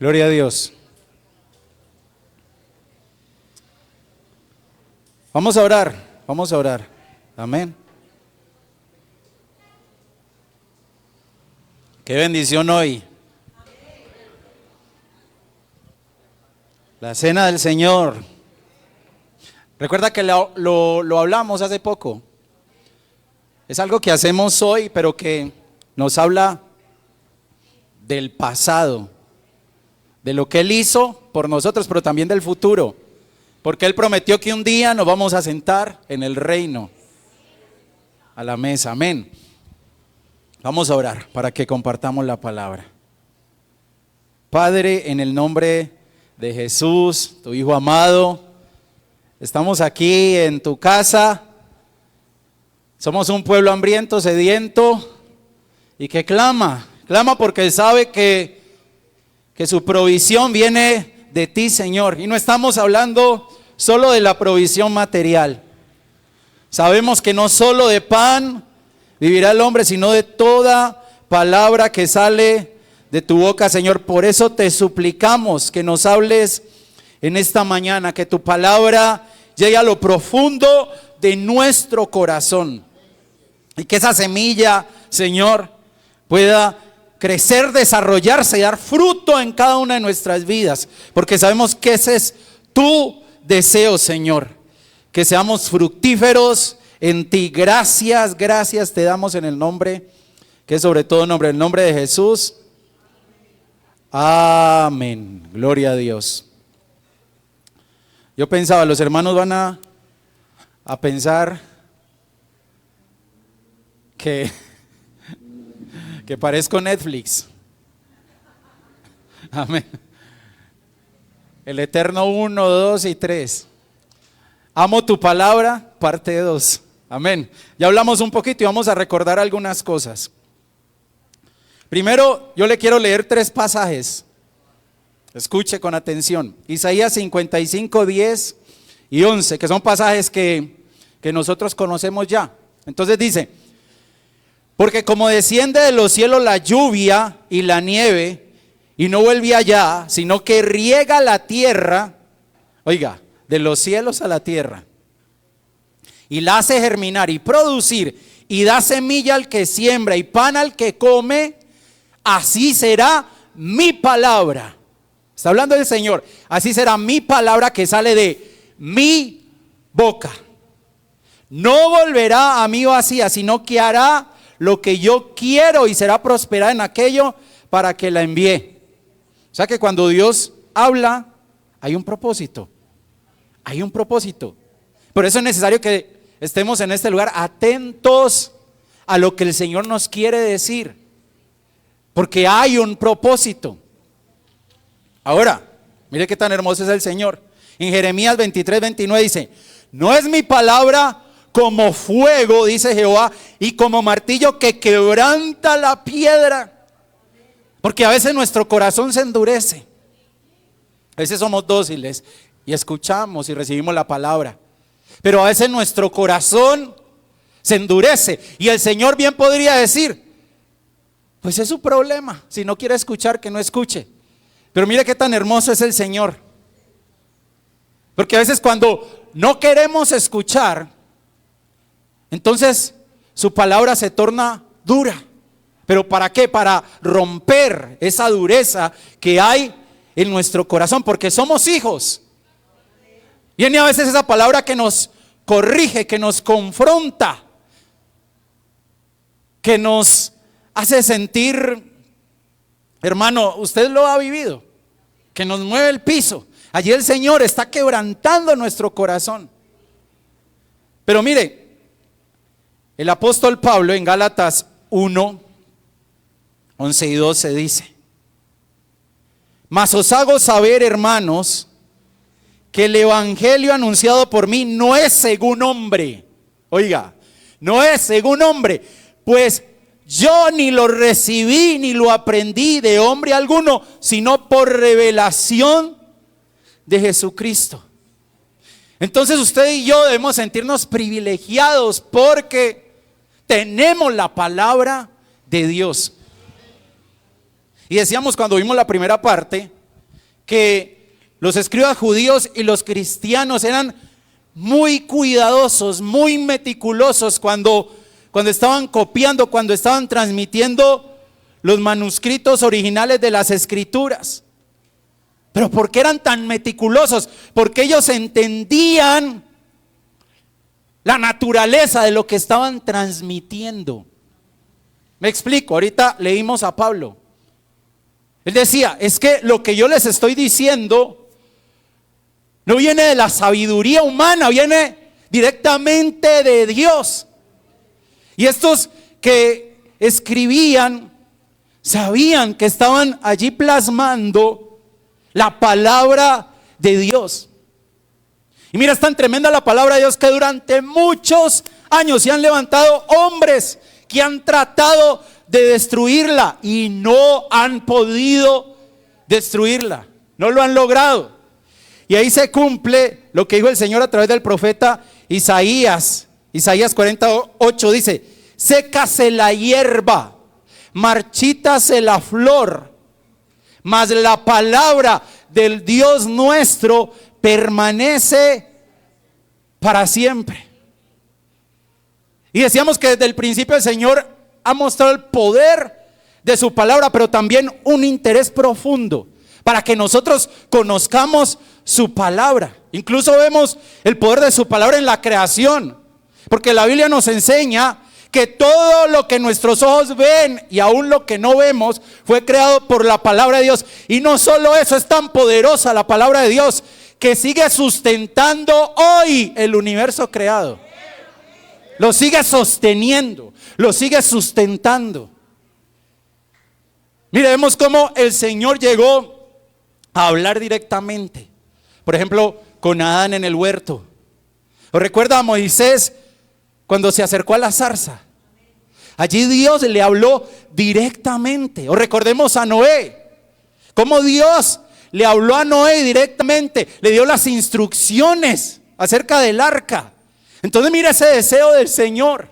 Gloria a Dios. Vamos a orar, vamos a orar. Amén. Qué bendición hoy. La cena del Señor. Recuerda que lo hablamos hace poco. Es algo que hacemos hoy, pero que nos habla del pasado, de lo que Él hizo por nosotros, pero también del futuro. Porque Él prometió que un día nos vamos a sentar en el reino, a la mesa. Amén. Vamos a orar para que compartamos la palabra. Padre, en el nombre de Jesús, tu Hijo amado, estamos aquí en tu casa. Somos un pueblo hambriento, sediento y que clama porque sabe que su provisión viene de ti, Señor. Y no estamos hablando solo de la provisión material. Sabemos que no solo de pan vivirá el hombre, sino de toda palabra que sale de tu boca, Señor. Por eso te suplicamos que nos hables en esta mañana, que tu palabra llegue a lo profundo de nuestro corazón. Y que esa semilla, Señor, pueda crecer, desarrollarse y dar fruto en cada una de nuestras vidas. Porque sabemos que ese es tu deseo, Señor. Que seamos fructíferos en ti. Gracias, gracias te damos en el nombre, que es sobre todo nombre, el nombre de Jesús. Amén. Gloria a Dios. Yo pensaba, los hermanos van a pensar que parezco Netflix. Amén. El Eterno 1, 2 y 3. Amo tu palabra, parte 2. Amén. Ya hablamos un poquito y vamos a recordar algunas cosas. Primero, yo le quiero leer 3 pasajes. Escuche con atención. Isaías 55, 10 y 11, que son pasajes que nosotros conocemos ya. Entonces dice: porque como desciende de los cielos la lluvia y la nieve, y no vuelve allá, sino que riega la tierra, oiga, de los cielos a la tierra, y la hace germinar y producir, y da semilla al que siembra y pan al que come, así será mi palabra. Está hablando el Señor. Así será mi palabra que sale de mi boca. No volverá a mí vacía, sino que hará lo que yo quiero y será prosperada en aquello para que la envíe. O sea que cuando Dios habla, hay un propósito. Hay un propósito. Por eso es necesario que estemos en este lugar atentos a lo que el Señor nos quiere decir. Porque hay un propósito. Ahora, mire qué tan hermoso es el Señor. En Jeremías 23, 29 dice: no es mi palabra como fuego, dice Jehová, y como martillo que quebranta la piedra. Porque a veces nuestro corazón se endurece. A veces somos dóciles y escuchamos y recibimos la palabra, pero a veces nuestro corazón se endurece. Y el Señor bien podría decir: pues es su problema, si no quiere escuchar, que no escuche. Pero mire qué tan hermoso es el Señor. Porque a veces cuando no queremos escuchar, entonces su palabra se torna dura. ¿Pero para qué? Para romper esa dureza que hay en nuestro corazón, porque somos hijos. Viene a veces esa palabra que nos corrige, que nos confronta, que nos hace sentir, hermano, usted lo ha vivido, que nos mueve el piso. Allí el Señor está quebrantando nuestro corazón. Pero mire, el apóstol Pablo en Gálatas 1, 11 y 12 dice: mas os hago saber, hermanos, que el evangelio anunciado por mí no es según hombre. Oiga, no es según hombre, pues yo ni lo recibí ni lo aprendí de hombre alguno, sino por revelación de Jesucristo. Entonces usted y yo debemos sentirnos privilegiados porque tenemos la palabra de Dios. Y decíamos cuando vimos la primera parte que los escribas judíos y los cristianos eran muy cuidadosos, muy meticulosos cuando estaban copiando, cuando estaban transmitiendo los manuscritos originales de las escrituras. Pero ¿por qué eran tan meticulosos? Porque ellos entendían la naturaleza de lo que estaban transmitiendo. Me explico, ahorita leímos a Pablo. Él decía, es que lo que yo les estoy diciendo no viene de la sabiduría humana, viene directamente de Dios. Y estos que escribían sabían que estaban allí plasmando la palabra de Dios. Y mira, es tan tremenda la palabra de Dios que durante muchos años se han levantado hombres que han tratado de destruirla y no han podido destruirla, no lo han logrado. Y ahí se cumple lo que dijo el Señor a través del profeta Isaías. Isaías 48 dice: sécase la hierba, marchítase la flor, mas la palabra del Dios nuestro permanece para siempre. Y decíamos que desde el principio el Señor ha mostrado el poder de su palabra, pero también un interés profundo para que nosotros conozcamos su palabra. Incluso vemos el poder de su palabra en la creación, porque la Biblia nos enseña que todo lo que nuestros ojos ven y aún lo que no vemos fue creado por la palabra de Dios. Y no solo eso, es tan poderosa la palabra de Dios que sigue sustentando hoy el universo creado. Lo sigue sosteniendo, lo sigue sustentando. Mire, vemos cómo el Señor llegó a hablar directamente. Por ejemplo, con Adán en el huerto. ¿O recuerda a Moisés cuando se acercó a la zarza? Allí Dios le habló directamente. O recordemos a Noé, cómo Dios le habló a Noé directamente, le dio las instrucciones acerca del arca. Entonces mira ese deseo del Señor,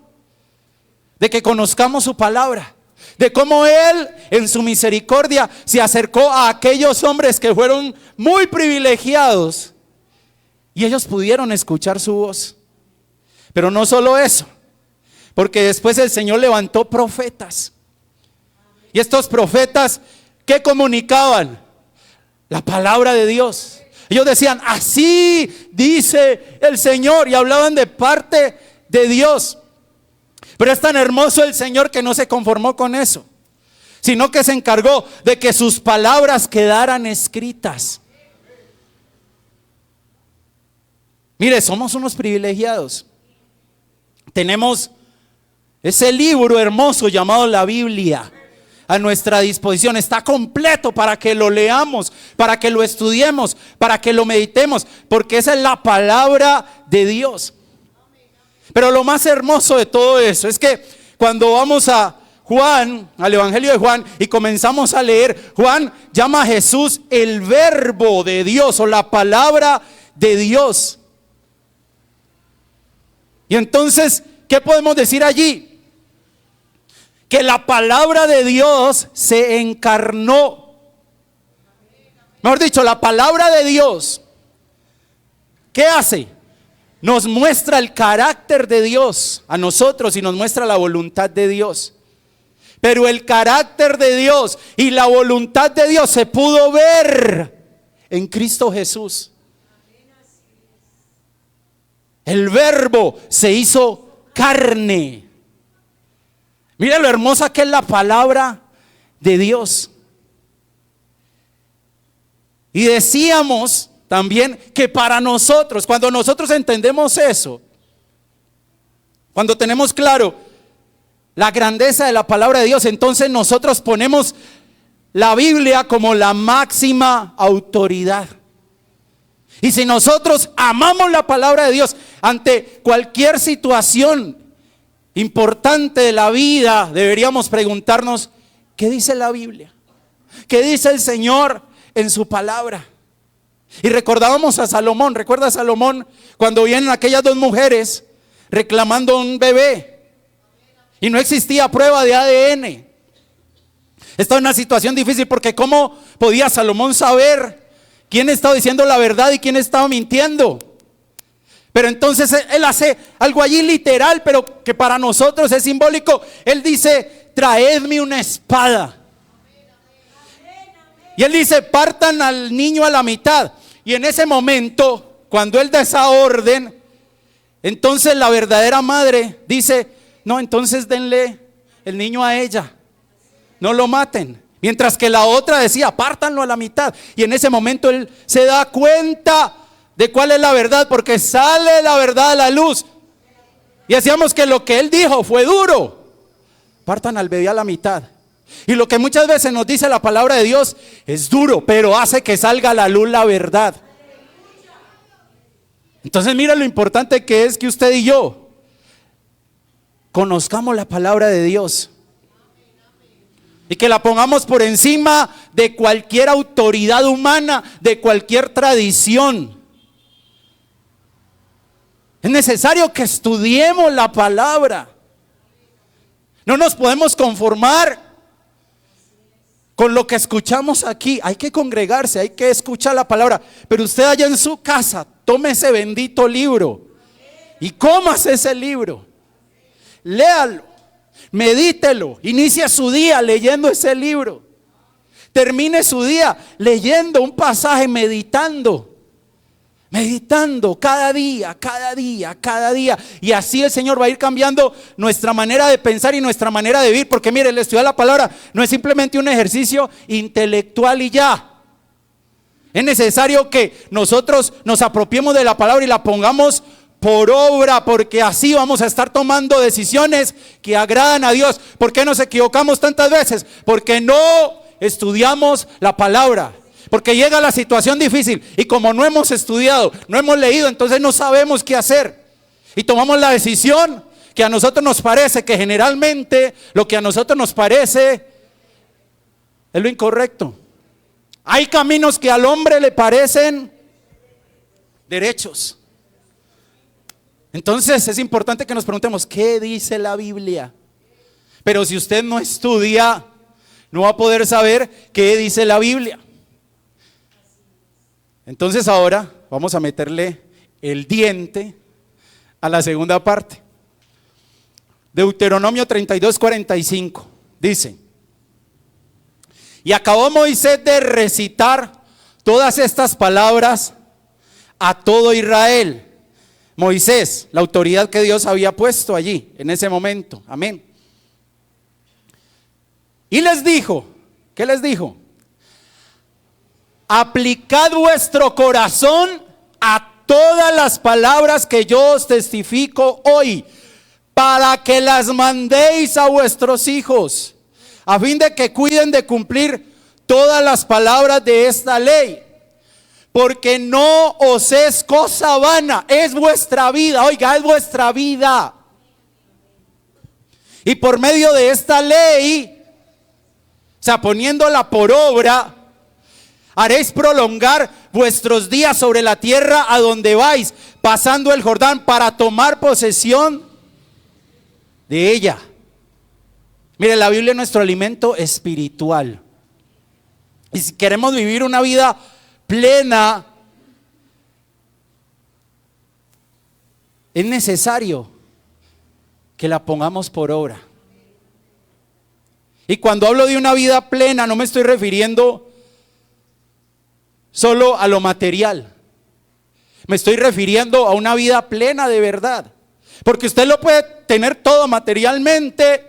de que conozcamos su palabra, de cómo Él en su misericordia se acercó a aquellos hombres que fueron muy privilegiados y ellos pudieron escuchar su voz. Pero no solo eso, porque después el Señor levantó profetas. Y estos profetas, ¿qué comunicaban? La palabra de Dios. Ellos decían, así dice el Señor, y hablaban de parte de Dios. Pero es tan hermoso el Señor que no se conformó con eso, sino que se encargó de que sus palabras quedaran escritas. Mire, somos unos privilegiados. Tenemos ese libro hermoso llamado la Biblia a nuestra disposición. Está completo para que lo leamos, para que lo estudiemos, para que lo meditemos, porque esa es la palabra de Dios. Pero lo más hermoso de todo eso es que cuando vamos a Juan, al Evangelio de Juan, y comenzamos a leer, Juan llama a Jesús el verbo de Dios o la palabra de Dios. Y entonces, ¿qué podemos decir allí? Que la palabra de Dios se encarnó. Mejor dicho, la palabra de Dios, ¿qué hace? Nos muestra el carácter de Dios a nosotros y nos muestra la voluntad de Dios. Pero el carácter de Dios y la voluntad de Dios se pudo ver en Cristo Jesús. El verbo se hizo carne. Mira lo hermosa que es la palabra de Dios. Y decíamos también que para nosotros, cuando nosotros entendemos eso, cuando tenemos claro la grandeza de la palabra de Dios, entonces nosotros ponemos la Biblia como la máxima autoridad. Y si nosotros amamos la palabra de Dios ante cualquier situación importante de la vida, deberíamos preguntarnos, ¿qué dice la Biblia? ¿Qué dice el Señor en su palabra? Y recordábamos a Salomón. ¿Recuerda a Salomón cuando vienen aquellas dos mujeres reclamando un bebé y no existía prueba de ADN? Esta es una situación difícil porque ¿cómo podía Salomón saber quién estaba diciendo la verdad y quién estaba mintiendo. Pero entonces él hace algo allí literal, pero que para nosotros es simbólico. Él dice, traedme una espada. Y él dice, partan al niño a la mitad. Y en ese momento, cuando él da esa orden, entonces la verdadera madre dice, no, entonces denle el niño a ella, no lo maten. Mientras que la otra decía, pártanlo a la mitad. Y en ese momento él se da cuenta de cuál es la verdad, porque sale la verdad a la luz. Y decíamos que lo que él dijo fue duro. Partan al bebé a la mitad. Y lo que muchas veces nos dice la palabra de Dios es duro, pero hace que salga a la luz la verdad. Entonces mira lo importante que es que usted y yo conozcamos la palabra de Dios y que la pongamos por encima de cualquier autoridad humana, de cualquier tradición. Es necesario que estudiemos la palabra. No nos podemos conformar con lo que escuchamos aquí. Hay que congregarse, hay que escuchar la palabra. Pero usted allá en su casa, tome ese bendito libro y cómase ese libro. Léalo, medítelo, inicie su día leyendo ese libro. Termine su día leyendo un pasaje, meditando cada día, cada día, cada día. Y así el Señor va a ir cambiando nuestra manera de pensar y nuestra manera de vivir. Porque mire, el estudiar la palabra no es simplemente un ejercicio intelectual y ya. Es necesario que nosotros nos apropiemos de la palabra y la pongamos por obra, porque así vamos a estar tomando decisiones que agradan a Dios. ¿Por qué nos equivocamos tantas veces? Porque no estudiamos la palabra. Porque llega la situación difícil y como no hemos estudiado, no hemos leído, entonces no sabemos qué hacer. Y tomamos la decisión que a nosotros nos parece, que generalmente lo que a nosotros nos parece es lo incorrecto. Hay caminos que al hombre le parecen derechos. Entonces es importante que nos preguntemos, ¿qué dice la Biblia? Pero si usted no estudia, no va a poder saber qué dice la Biblia. Entonces ahora vamos a meterle el diente a la segunda parte. Deuteronomio 32:45 dice: y acabó Moisés de recitar todas estas palabras a todo Israel. Moisés, la autoridad que Dios había puesto allí en ese momento. Amén. Y les dijo, ¿qué les dijo? Aplicad vuestro corazón a todas las palabras que yo os testifico hoy, para que las mandéis a vuestros hijos, a fin de que cuiden de cumplir todas las palabras de esta ley. Porque no os es cosa vana, es vuestra vida, oiga, es vuestra vida. Y por medio de esta ley, o sea, poniéndola por obra, haréis prolongar vuestros días sobre la tierra a donde vais, pasando el Jordán para tomar posesión de ella. Mire, la Biblia es nuestro alimento espiritual. Y si queremos vivir una vida plena, es necesario que la pongamos por obra. Y cuando hablo de una vida plena, no me estoy refiriendo solo a lo material. Me estoy refiriendo a una vida plena de verdad. Porque usted lo puede tener todo materialmente,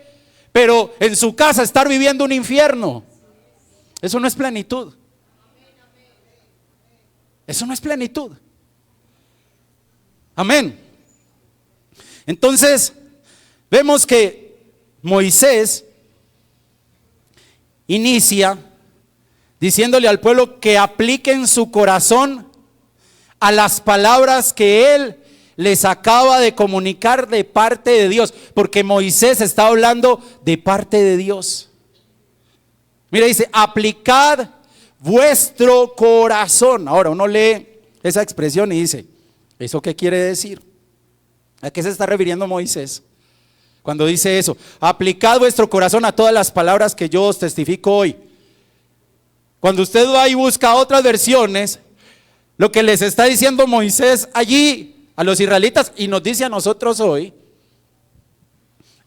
pero en su casa estar viviendo un infierno. Eso no es plenitud. Eso no es plenitud. Amén. Entonces, vemos que Moisés inicia diciéndole al pueblo que apliquen su corazón a las palabras que él les acaba de comunicar de parte de Dios, porque Moisés está hablando de parte de Dios. Mira, dice, aplicad vuestro corazón. Ahora uno lee esa expresión y dice, ¿eso qué quiere decir? ¿A qué se está refiriendo Moisés cuando dice eso? Aplicad vuestro corazón a todas las palabras que yo os testifico hoy. Cuando usted va y busca otras versiones, Lo que les está diciendo Moisés allí a los israelitas y nos dice a nosotros hoy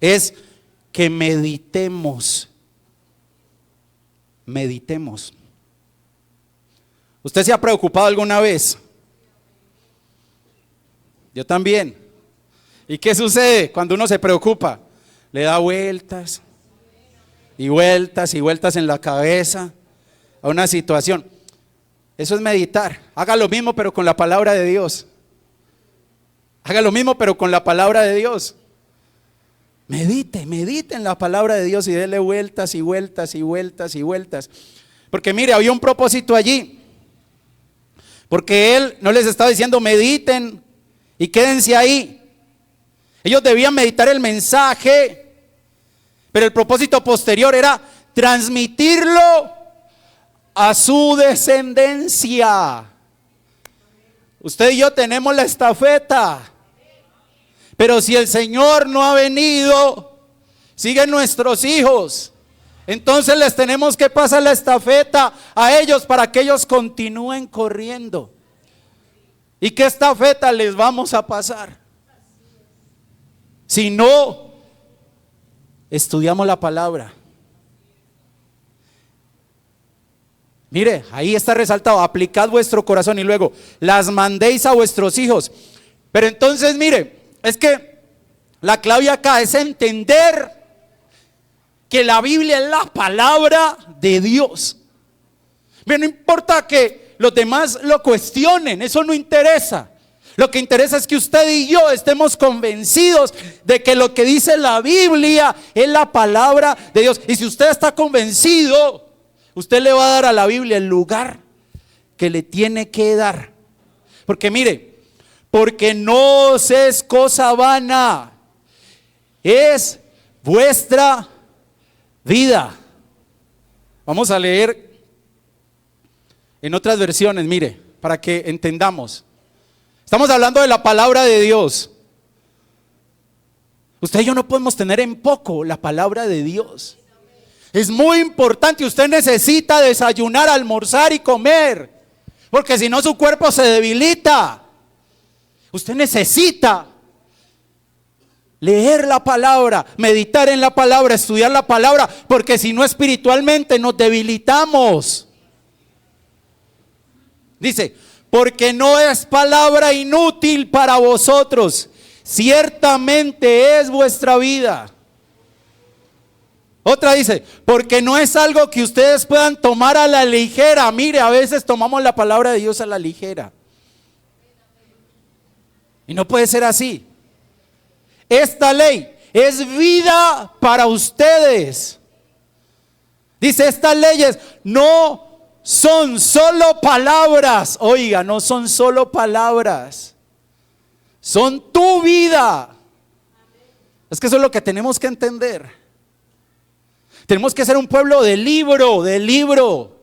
es que meditemos. Meditemos. ¿Usted se ha preocupado alguna vez? Yo también. ¿Y qué sucede cuando uno se preocupa? Le da vueltas y vueltas y vueltas en la cabeza a una situación. Eso es meditar. Haga lo mismo pero con la palabra de Dios. Haga lo mismo pero con la palabra de Dios. Medite en la palabra de Dios y déle vueltas y vueltas y vueltas y vueltas. Porque mire, había un propósito allí. Porque Él no les estaba diciendo mediten y quédense ahí. Ellos debían meditar el mensaje, pero el propósito posterior era transmitirlo a su descendencia. Usted y yo tenemos la estafeta. Pero si el Señor no ha venido, siguen nuestros hijos. Entonces les tenemos que pasar la estafeta a ellos para que ellos continúen corriendo. ¿Y qué estafeta les vamos a pasar? Si no estudiamos la palabra. Mire, ahí está resaltado, aplicad vuestro corazón y luego las mandéis a vuestros hijos. Pero entonces mire, es que la clave acá es entender que la Biblia es la palabra de Dios. Pero no importa que los demás lo cuestionen, eso no interesa. Lo que interesa es que usted y yo estemos convencidos de que lo que dice la Biblia es la palabra de Dios. Y si usted está convencido, usted le va a dar a la Biblia el lugar que le tiene que dar. Porque mire, porque no os es cosa vana, es vuestra vida. Vamos a leer en otras versiones, mire, para que entendamos. Estamos hablando de la palabra de Dios. Usted y yo no podemos tener en poco la palabra de Dios. Es muy importante, usted necesita desayunar, almorzar y comer, porque si no su cuerpo se debilita. Usted necesita leer la palabra, meditar en la palabra, estudiar la palabra, porque si no espiritualmente nos debilitamos. Dice, porque no es palabra inútil para vosotros, ciertamente es vuestra vida. Otra dice, porque no es algo que ustedes puedan tomar a la ligera. Mire, a veces tomamos la palabra de Dios a la ligera. Y no puede ser así. Esta ley es vida para ustedes. Dice, estas leyes no son solo palabras. Oiga, no son solo palabras. Son tu vida. Es que eso es lo que tenemos que entender. Tenemos que ser un pueblo de libro,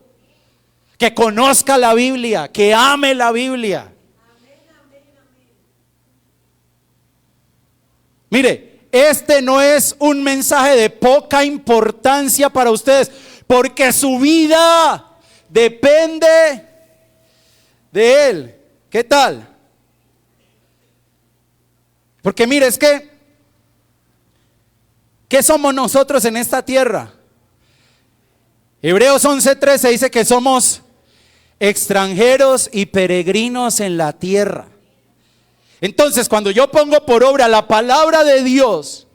que conozca la Biblia, que ame la Biblia. Mire, este no es un mensaje de poca importancia para ustedes, porque su vida depende de Él. ¿Qué tal? Porque mire, es que ¿qué somos nosotros en esta tierra? Hebreos 11:13 dice que somos extranjeros y peregrinos en la tierra. Entonces, cuando yo pongo por obra la palabra de Dios,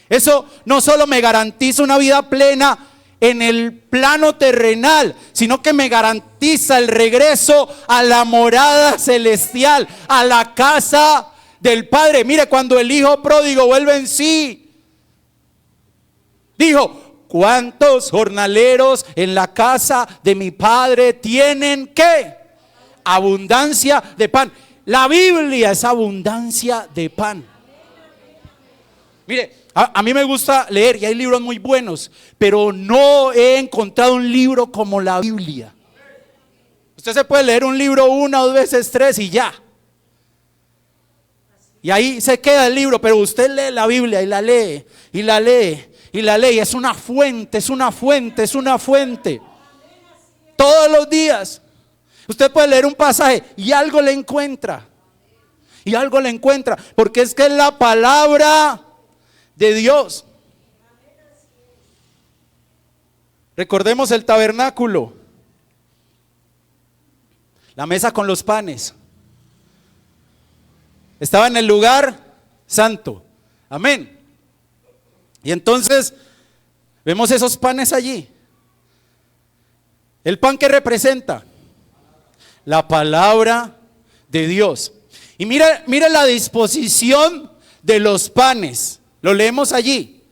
eso no solo me garantiza una vida plena en el plano terrenal, sino que me garantiza el regreso a la morada celestial, a la casa del Padre. Mire, cuando el hijo pródigo vuelve en sí, dijo, ¿cuántos jornaleros en la casa de mi padre tienen qué? Abundancia de pan. La Biblia es abundancia de pan. Mire, a mí me gusta leer y hay libros muy buenos, pero no he encontrado un libro como la Biblia. Usted se puede leer un libro 1, 2 veces, 3 y ya. Y ahí se queda el libro, pero usted lee la Biblia y la lee, y la lee. Y la ley es una fuente, es una fuente, es una fuente. Todos los días. Usted puede leer un pasaje y algo le encuentra. Y algo le encuentra, porque es que es la palabra de Dios. Recordemos el tabernáculo, la mesa con los panes. Estaba en el lugar santo. Amén. Y entonces vemos esos panes allí. ¿El pan que representa? La palabra de Dios. Y mire la disposición de los panes. Lo leemos allí.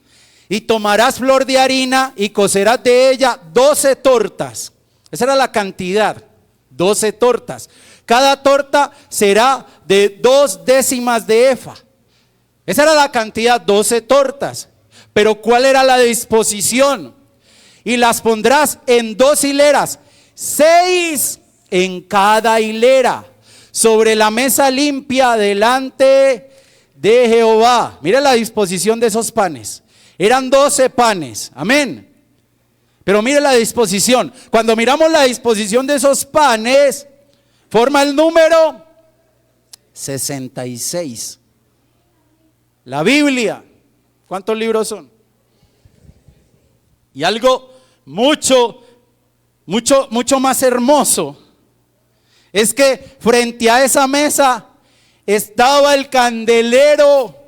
Y tomarás flor de harina y cocerás de ella 12 tortas. Esa era la cantidad, 12 tortas. Cada torta será de 2 décimas de efa. Esa era la cantidad, 12 tortas. Pero ¿cuál era la disposición? Y las pondrás en 2 hileras, 6 en cada hilera, sobre la mesa limpia delante de Jehová. Mira la disposición de esos panes. Eran 12 panes, amén. Pero mire la disposición. Cuando miramos la disposición de esos panes, forma el número 66. La Biblia, ¿cuántos libros son? Y algo mucho más hermoso es que frente a esa mesa estaba el candelero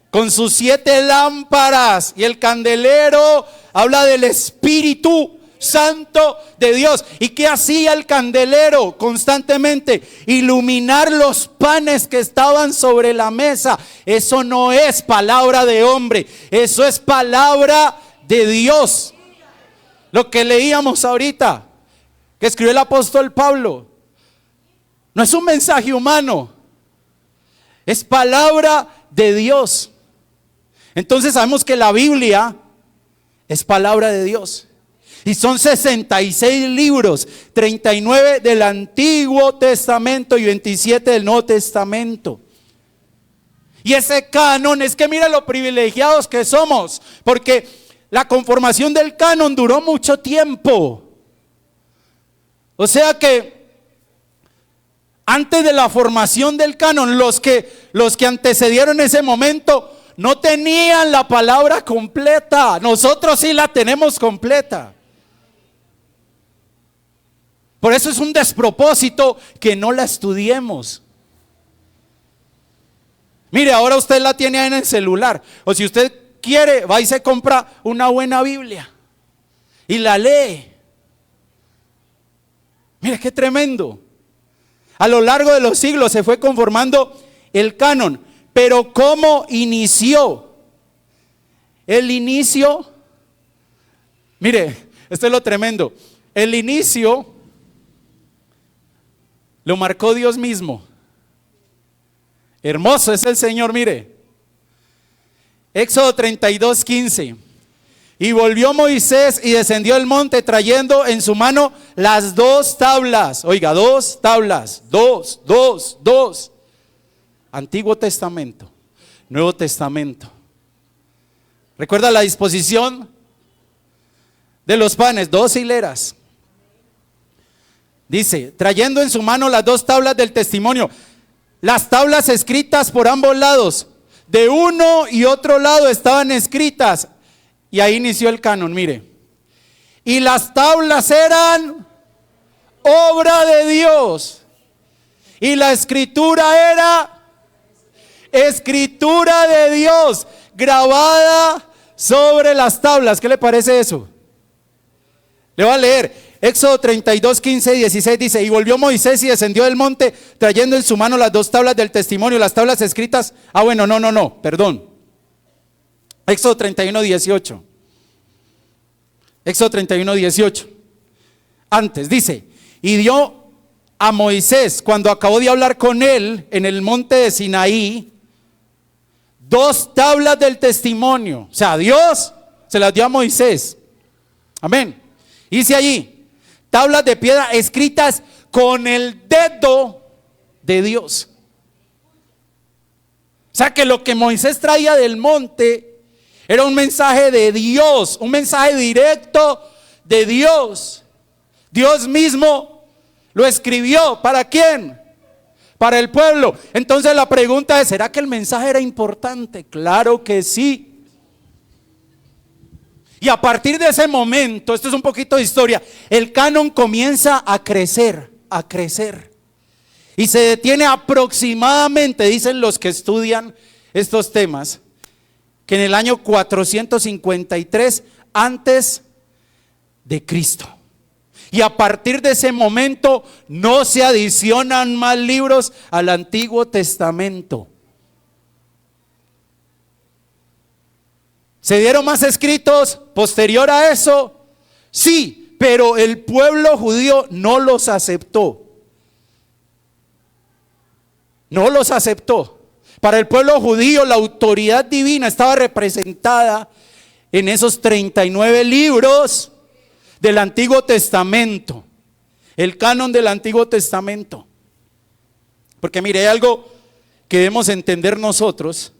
con sus 7 lámparas. Y el candelero habla del Espíritu Santo de Dios. ¿Y qué hacía el candelero? Constantemente iluminar los panes que estaban sobre la mesa. Eso no es palabra de hombre, eso es palabra de Dios. Lo que leíamos ahorita, que escribió el apóstol Pablo, no es un mensaje humano, es palabra de Dios. Entonces sabemos que la Biblia es palabra de Dios. Y son 66 libros, 39 del Antiguo Testamento y 27 del Nuevo Testamento. Y ese canon, es que mira lo privilegiados que somos, porque la conformación del canon duró mucho tiempo. O sea que antes de la formación del canon, los que antecedieron ese momento no tenían la palabra completa. Nosotros sí la tenemos completa. Por eso es un despropósito que no la estudiemos. Mire, ahora usted la tiene ahí en el celular. O si usted quiere, va y se compra una buena Biblia y la lee. Mire qué tremendo. A lo largo de los siglos se fue conformando el canon. Pero ¿cómo inició? El inicio, mire, esto es lo tremendo. El inicio lo marcó Dios mismo. Hermoso es el Señor, mire. Éxodo 32:15. Y volvió Moisés y descendió el monte trayendo en su mano las 2 tablas. Oiga, 2 tablas, 2. Antiguo Testamento, Nuevo Testamento. ¿Recuerda la disposición de los panes? 2 hileras. Dice, trayendo en su mano las 2 tablas del testimonio, las tablas escritas por ambos lados, de uno y otro lado estaban escritas. Y ahí inició el canon, mire. Y las tablas eran obra de Dios. Y la escritura era escritura de Dios, grabada sobre las tablas. ¿Qué le parece eso? Le voy a leer. Éxodo 32, 15 y 16 dice, y volvió Moisés y descendió del monte trayendo en su mano las 2 tablas del testimonio, las tablas escritas. Perdón. Éxodo 31, 18. Éxodo 31, 18. Antes dice, y dio a Moisés, cuando acabó de hablar con él en el monte de Sinaí, 2 tablas del testimonio. O sea, Dios se las dio a Moisés. Amén. Dice allí, tablas de piedra escritas con el dedo de Dios. O sea que lo que Moisés traía del monte era un mensaje de Dios, un mensaje directo de Dios. Dios mismo Lo escribió, ¿para quién? Para el pueblo. Entonces la pregunta es, ¿será que el mensaje era importante? Claro que sí. Y a partir de ese momento, esto es un poquito de historia, el canon comienza a crecer, a crecer. Y se detiene aproximadamente, dicen los que estudian estos temas, que en el año 453 antes de Cristo. Y a partir de ese momento no se adicionan más libros al Antiguo Testamento. ¿Se dieron más escritos posterior a eso? Sí, pero el pueblo judío no los aceptó. No los aceptó. Para el pueblo judío la autoridad divina estaba representada en esos 39 libros del Antiguo Testamento. El canon del Antiguo Testamento. Porque mire, hay algo que debemos entender nosotros.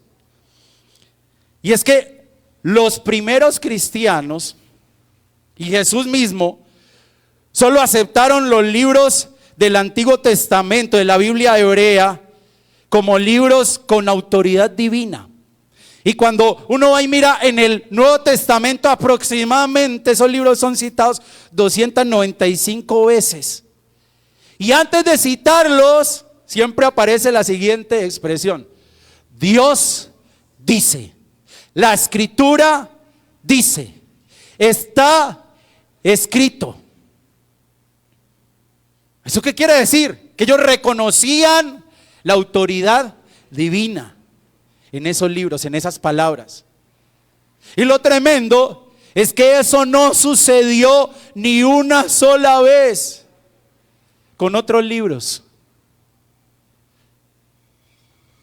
Y es que los primeros cristianos y Jesús mismo solo aceptaron los libros del Antiguo Testamento, de la Biblia hebrea, como libros con autoridad divina. Y cuando uno va y mira en el Nuevo Testamento, aproximadamente esos libros son citados 295 veces. Y antes de citarlos, siempre aparece la siguiente expresión: Dios dice. La escritura dice, está escrito. ¿Eso qué quiere decir? Que ellos reconocían la autoridad divina en esos libros, en esas palabras. Y lo tremendo es que eso no sucedió ni una sola vez con otros libros.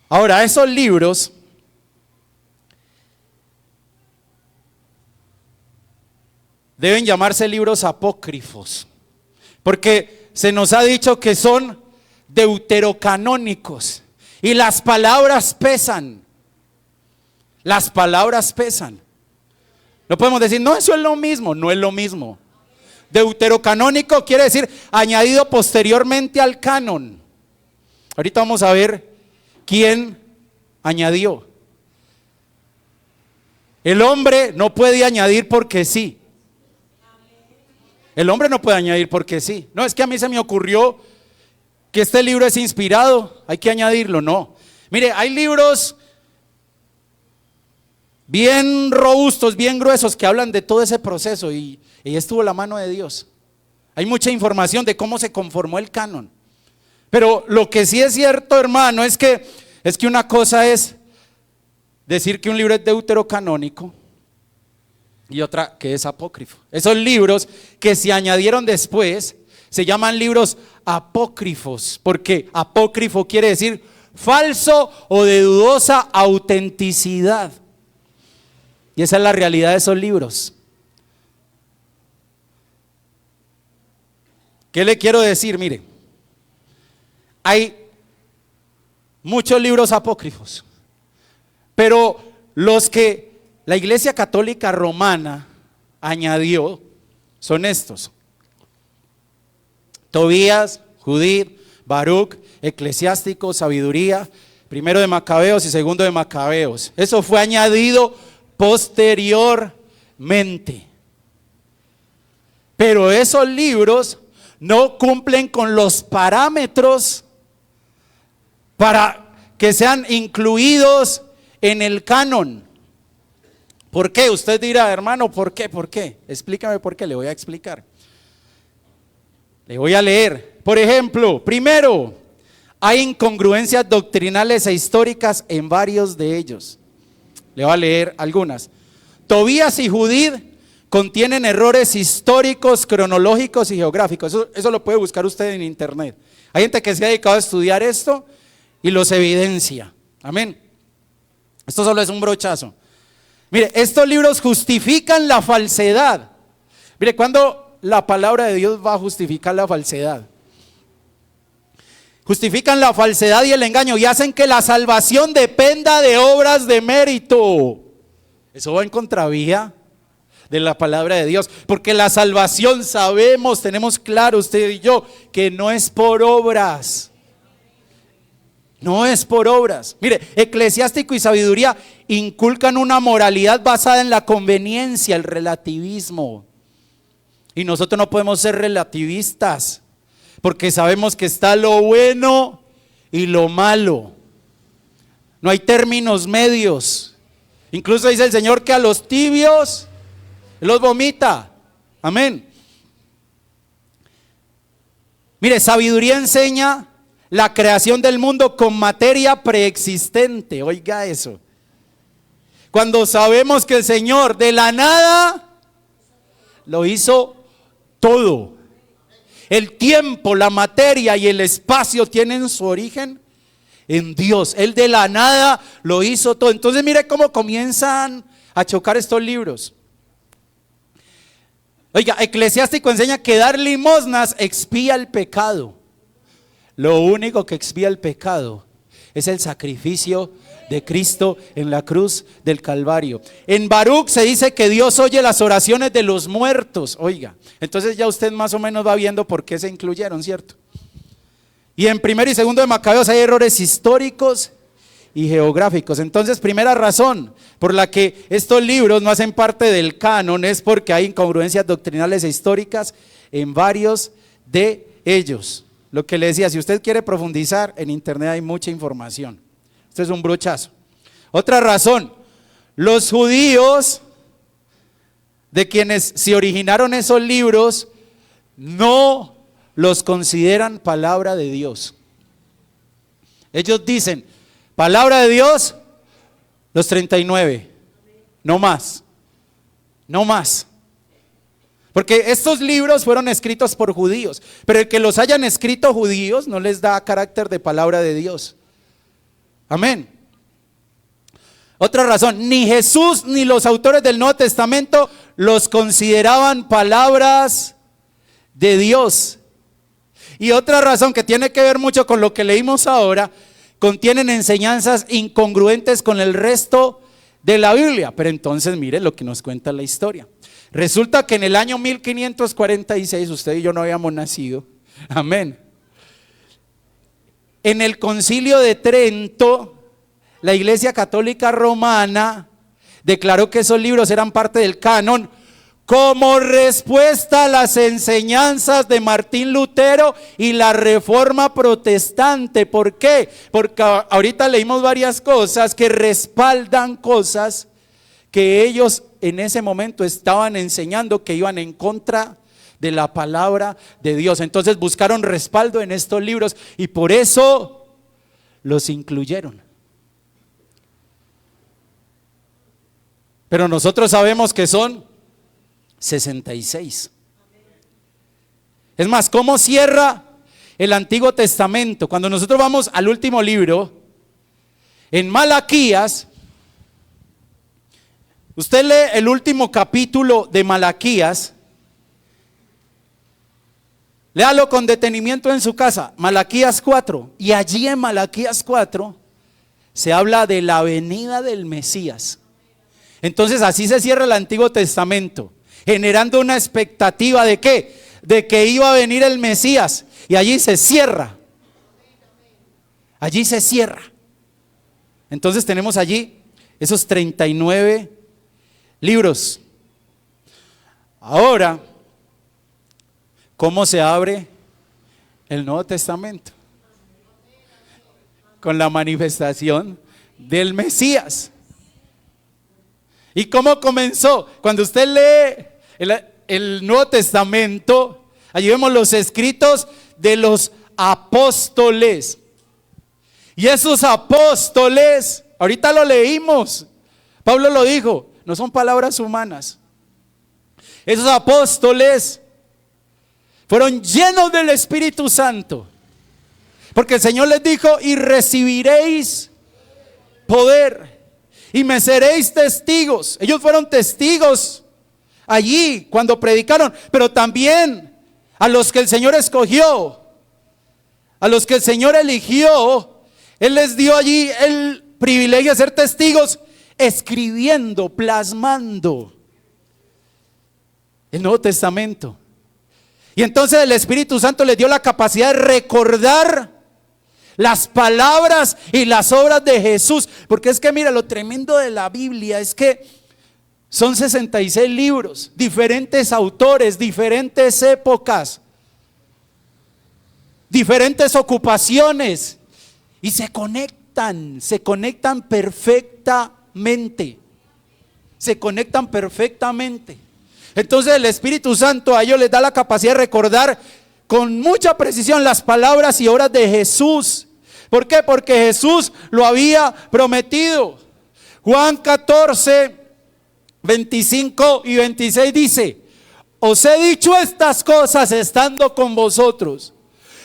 Ahora, esos libros deben llamarse libros apócrifos, porque se nos ha dicho que son deuterocanónicos y las palabras pesan. Las palabras pesan. No podemos decir, no, eso es lo mismo. No es lo mismo. Deuterocanónico quiere decir añadido posteriormente al canon. Ahorita vamos a ver quién añadió. El hombre no puede añadir porque sí. El hombre no puede añadir porque sí. No, es que a mí se me ocurrió que este libro es inspirado, hay que añadirlo. No. Mire, hay libros bien robustos, bien gruesos, que hablan de todo ese proceso y estuvo la mano de Dios. Hay mucha información de cómo se conformó el canon. Pero lo que sí es cierto, hermano, es que una cosa es decir que un libro es deuterocanónico y otra que es apócrifo. Esos libros que se añadieron después se llaman libros apócrifos, porque apócrifo quiere decir falso o de dudosa autenticidad. Y esa es la realidad de esos libros. ¿Qué le quiero decir? Mire, hay muchos libros apócrifos, pero los que la Iglesia Católica Romana añadió son estos: Tobías, Judith, Baruch, Eclesiástico, Sabiduría, primero de Macabeos y segundo de Macabeos. Eso fue añadido posteriormente. Pero esos libros no cumplen con los parámetros para que sean incluidos en el canon. ¿Por qué? Usted dirá, hermano, ¿por qué? ¿Por qué? Explícame por qué, le voy a explicar. Le voy a leer. Por ejemplo, primero, hay incongruencias doctrinales e históricas en varios de ellos. Le voy a leer algunas. Tobías y Judith contienen errores históricos, cronológicos y geográficos. Eso lo puede buscar usted en internet. Hay gente que se ha dedicado a estudiar esto y los evidencia. Amén. Esto solo es un brochazo. Mire, estos libros justifican la falsedad. Mire, ¿cuándo la palabra de Dios va a justificar la falsedad? Justifican la falsedad y el engaño y hacen que la salvación dependa de obras de mérito. Eso va en contravía de la palabra de Dios, porque la salvación sabemos, tenemos claro usted y yo, que no es por obras. No es por obras. Mire, Eclesiástico y Sabiduría inculcan una moralidad basada en la conveniencia, el relativismo. Y nosotros no podemos ser relativistas, porque sabemos que está lo bueno y lo malo. No hay términos medios. Incluso dice el Señor que a los tibios los vomita. Amén. Mire, sabiduría enseña la creación del mundo con materia preexistente. Oiga eso. Cuando sabemos que el Señor de la nada lo hizo todo. El tiempo, la materia y el espacio tienen su origen en Dios. Él de la nada lo hizo todo. Entonces mire cómo comienzan a chocar estos libros. Oiga, Eclesiástico enseña que dar limosnas expía el pecado. Lo único que expía el pecado es el sacrificio de Cristo en la cruz del Calvario. En Baruch se dice que Dios oye las oraciones de los muertos. Oiga, entonces ya usted más o menos va viendo por qué se incluyeron, ¿cierto? Y en primero y segundo de Macabeos hay errores históricos y geográficos. Entonces, primera razón por la que estos libros no hacen parte del canon es porque hay incongruencias doctrinales e históricas en varios de ellos. Lo que le decía, si usted quiere profundizar, en internet hay mucha información. Esto es un brochazo. Otra razón, los judíos, de quienes se originaron esos libros, no los consideran palabra de Dios. Ellos dicen, palabra de Dios, los 39, no más, no más. Porque estos libros fueron escritos por judíos, pero el que los hayan escrito judíos no les da carácter de palabra de Dios. Amén. Otra razón, ni Jesús ni los autores del Nuevo Testamento los consideraban palabras de Dios. Y otra razón que tiene que ver mucho con lo que leímos ahora, contienen enseñanzas incongruentes con el resto de la Biblia. Pero entonces mire lo que nos cuenta la historia. Resulta que en el año 1546, usted y yo no habíamos nacido, amén. En el Concilio de Trento, la Iglesia Católica Romana declaró que esos libros eran parte del canon como respuesta a las enseñanzas de Martín Lutero y la Reforma Protestante. ¿Por qué? Porque ahorita leímos varias cosas que respaldan cosas que ellos en ese momento estaban enseñando que iban en contra de la palabra de Dios. Entonces buscaron respaldo en estos libros y por eso los incluyeron. Pero nosotros sabemos que son 66. Es más, ¿cómo cierra el Antiguo Testamento? Cuando nosotros vamos al último libro, en Malaquías, usted lee el último capítulo de Malaquías, léalo con detenimiento en su casa, Malaquías 4, y allí en Malaquías 4 se habla de la venida del Mesías. Entonces así se cierra el Antiguo Testamento, generando una expectativa de ¿qué? De que iba a venir el Mesías, y allí se cierra. Allí se cierra. Entonces tenemos allí esos 39 libros. Ahora, ¿cómo se abre el Nuevo Testamento? Con la manifestación del Mesías. ¿Y cómo comenzó? Cuando usted lee el Nuevo Testamento, allí vemos los escritos de los apóstoles. Y esos apóstoles, ahorita lo leímos, Pablo lo dijo, no son palabras humanas. Esos apóstoles fueron llenos del Espíritu Santo, porque el Señor les dijo, y recibiréis poder, y me seréis testigos. Ellos fueron testigos allí cuando predicaron, pero también a los que el Señor escogió, a los que el Señor eligió, Él les dio allí el privilegio de ser testigos, escribiendo, plasmando. el Nuevo Testamento. Y entonces el Espíritu Santo les dio la capacidad de recordar las palabras y las obras de Jesús. Porque es que mira, lo tremendo de la Biblia es que son 66 libros, diferentes autores, diferentes épocas, diferentes ocupaciones, y se conectan perfectamente. Se conectan perfectamente. Entonces el Espíritu Santo a ellos les da la capacidad de recordar con mucha precisión las palabras y obras de Jesús. ¿Por qué? Porque Jesús lo había prometido. Juan 14, 25 y 26 dice: os he dicho estas cosas estando con vosotros,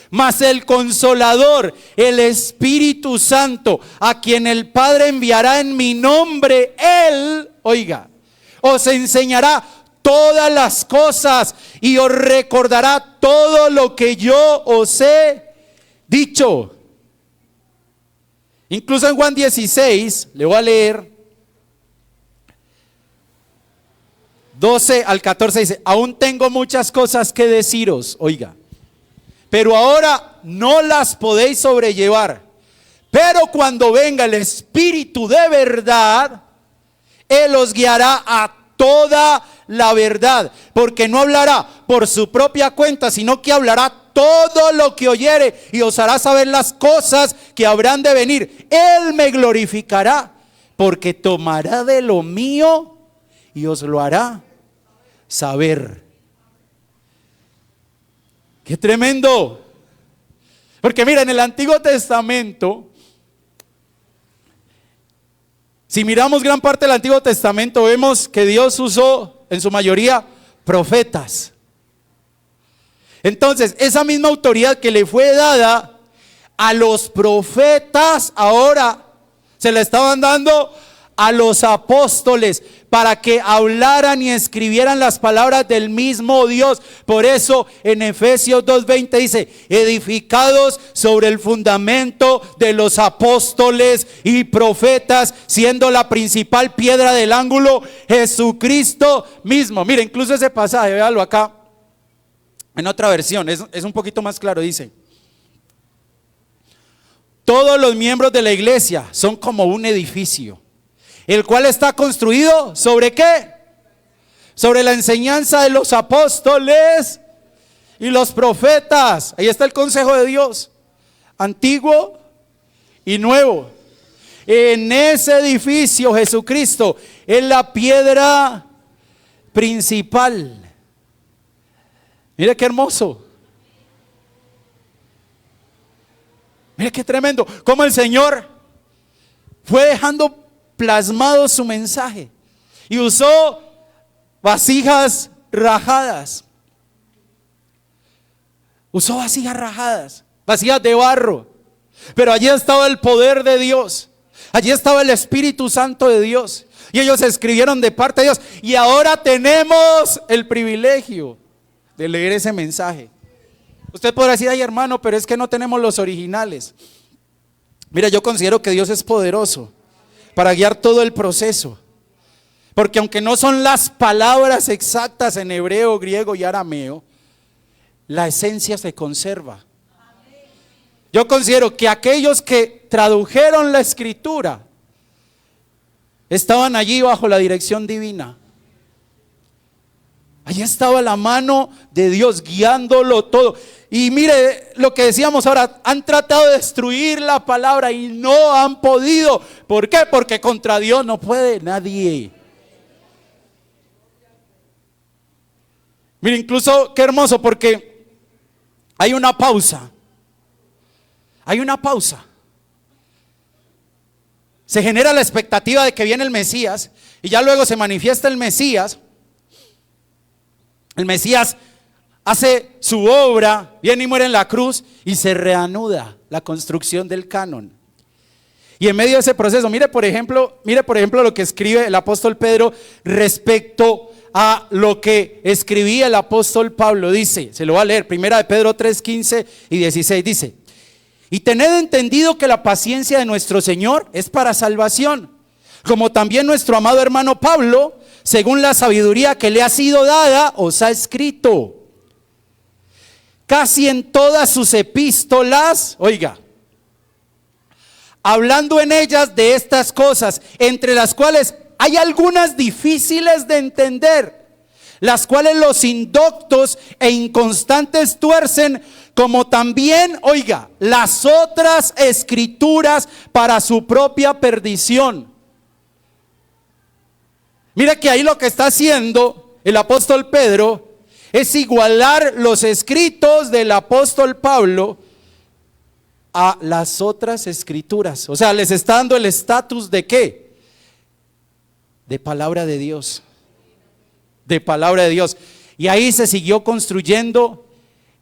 mas el Consolador, el Espíritu Santo, a quien el Padre enviará en mi nombre, Él, oiga, os enseñará todas las cosas y os recordará todo lo que yo os he dicho. Incluso en Juan 16, le voy a leer 12 al 14, dice: aún tengo muchas cosas que deciros, oiga, pero ahora no las podéis sobrellevar. Pero cuando venga el Espíritu de verdad, Él os guiará a toda la verdad, porque no hablará por su propia cuenta, sino que hablará todo lo que oyere y os hará saber las cosas que habrán de venir. Él me glorificará, porque tomará de lo mío y os lo hará saber. ¡Qué tremendo! Porque mira, en el Antiguo Testamento, si miramos gran parte del Antiguo Testamento, vemos que Dios usó en su mayoría profetas. Entonces, esa misma autoridad que le fue dada a los profetas, ahora se la estaban dando a los apóstoles, para que hablaran y escribieran las palabras del mismo Dios. Por eso en Efesios 2:20 dice: edificados sobre el fundamento de los apóstoles y profetas, siendo la principal piedra del ángulo Jesucristo mismo. Mire, incluso ese pasaje, véalo acá en otra versión, es un poquito más claro. Dice: todos los miembros de la iglesia son como un edificio, el cual está construido ¿sobre qué? Sobre la enseñanza de los apóstoles y los profetas. Ahí está el consejo de Dios, antiguo y nuevo. En ese edificio Jesucristo es la piedra principal. Mire qué hermoso. Mire qué tremendo. Cómo el Señor fue dejando plasmado su mensaje y usó vasijas rajadas. Usó vasijas rajadas, vasijas de barro. Pero allí estaba el poder de Dios. Allí estaba el Espíritu Santo de Dios. Y ellos escribieron de parte de Dios. Y ahora tenemos el privilegio de leer ese mensaje. Usted podrá decir: ay, hermano, pero es que no tenemos los originales. Mira, yo considero que Dios es poderoso para guiar todo el proceso, porque aunque no son las palabras exactas en hebreo, griego y arameo, la esencia se conserva. Yo considero que aquellos que tradujeron la escritura estaban allí bajo la dirección divina. Allí estaba la mano de Dios guiándolo todo. Y mire lo que decíamos ahora: han tratado de destruir la palabra y no han podido. ¿Por qué? Porque contra Dios no puede nadie. Mire, incluso qué hermoso, porque hay una pausa. Hay una pausa. Se genera la expectativa de que viene el Mesías, y ya luego se manifiesta el Mesías. El Mesías hace su obra, viene y muere en la cruz, y se reanuda la construcción del canon. Y en medio de ese proceso, mire por ejemplo lo que escribe el apóstol Pedro respecto a lo que escribía el apóstol Pablo. Dice, se lo voy a leer, primera de Pedro 3, 15 y 16, dice: y tened entendido que la paciencia de nuestro Señor es para salvación, como también nuestro amado hermano Pablo según la sabiduría que le ha sido dada, os ha escrito. Casi en todas sus epístolas, oiga, hablando en ellas de estas cosas, entre las cuales hay algunas difíciles de entender, las cuales los indoctos e inconstantes tuercen, como también, oiga, las otras escrituras para su propia perdición. Mira que ahí lo que está haciendo el apóstol Pedro es igualar los escritos del apóstol Pablo a las otras escrituras. O sea, les está dando el estatus de ¿qué? De palabra de Dios. De palabra de Dios. Y ahí se siguió construyendo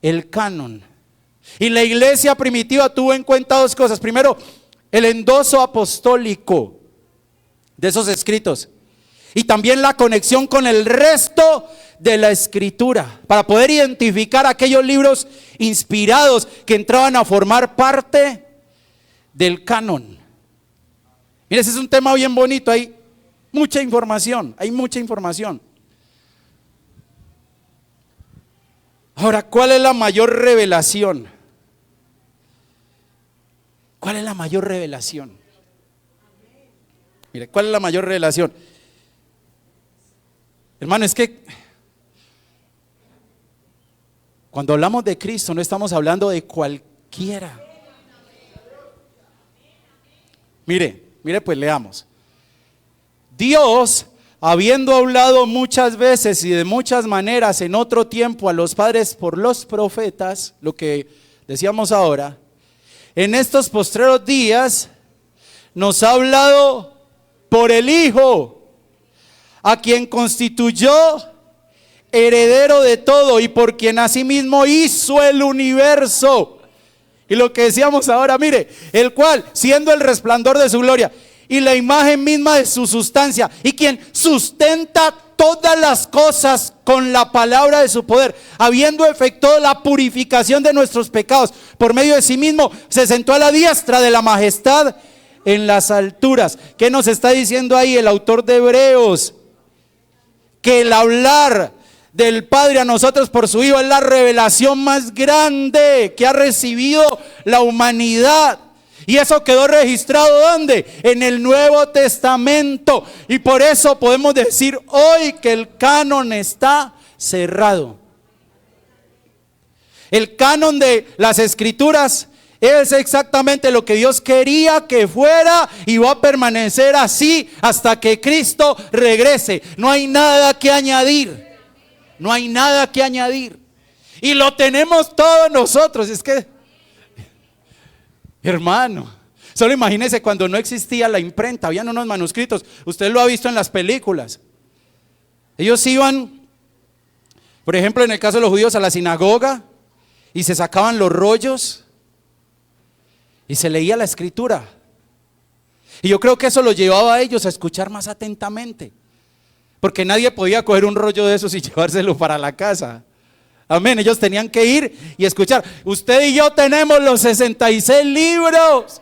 el canon. Y la iglesia primitiva tuvo en cuenta dos cosas. Primero, el endoso apostólico de esos escritos. Y también la conexión con el resto de la escritura, para poder identificar aquellos libros inspirados que entraban a formar parte del canon. Mire, ese es un tema bien bonito, hay mucha información, Ahora, ¿cuál es la mayor revelación? ¿Cuál es la mayor revelación? Mire, ¿cuál es la mayor revelación? Hermano, es que cuando hablamos de Cristo no estamos hablando de cualquiera. Mire, pues leamos. Dios, habiendo hablado muchas veces y de muchas maneras en otro tiempo a los padres por los profetas, lo que decíamos ahora, en estos postreros días nos ha hablado por el Hijo, a quien constituyó heredero de todo y por quien asimismo hizo el universo. Y lo que decíamos ahora, mire, el cual, siendo el resplandor de su gloria y la imagen misma de su sustancia, y quien sustenta todas las cosas con la palabra de su poder, habiendo efectuado la purificación de nuestros pecados por medio de sí mismo, se sentó a la diestra de la majestad en las alturas. ¿Qué nos está diciendo ahí el autor de Hebreos? Que el hablar del Padre a nosotros por su Hijo es la revelación más grande que ha recibido la humanidad. Y eso quedó registrado ¿dónde? En el Nuevo Testamento. Y por eso podemos decir hoy que el canon está cerrado. El canon de las Escrituras es exactamente lo que Dios quería que fuera y va a permanecer así hasta que Cristo regrese. No hay nada que añadir. No hay nada que añadir. Y lo tenemos todos nosotros. Es que, hermano, solo imagínese cuando no existía la imprenta, habían unos manuscritos. Usted lo ha visto en las películas. Ellos iban, por ejemplo, en el caso de los judíos, a la sinagoga y se sacaban los rollos y se leía la escritura. Y yo creo que eso los llevaba a ellos a escuchar más atentamente, porque nadie podía coger un rollo de esos y llevárselo para la casa. Amén, ellos tenían que ir y escuchar. Usted y yo tenemos los 66 libros.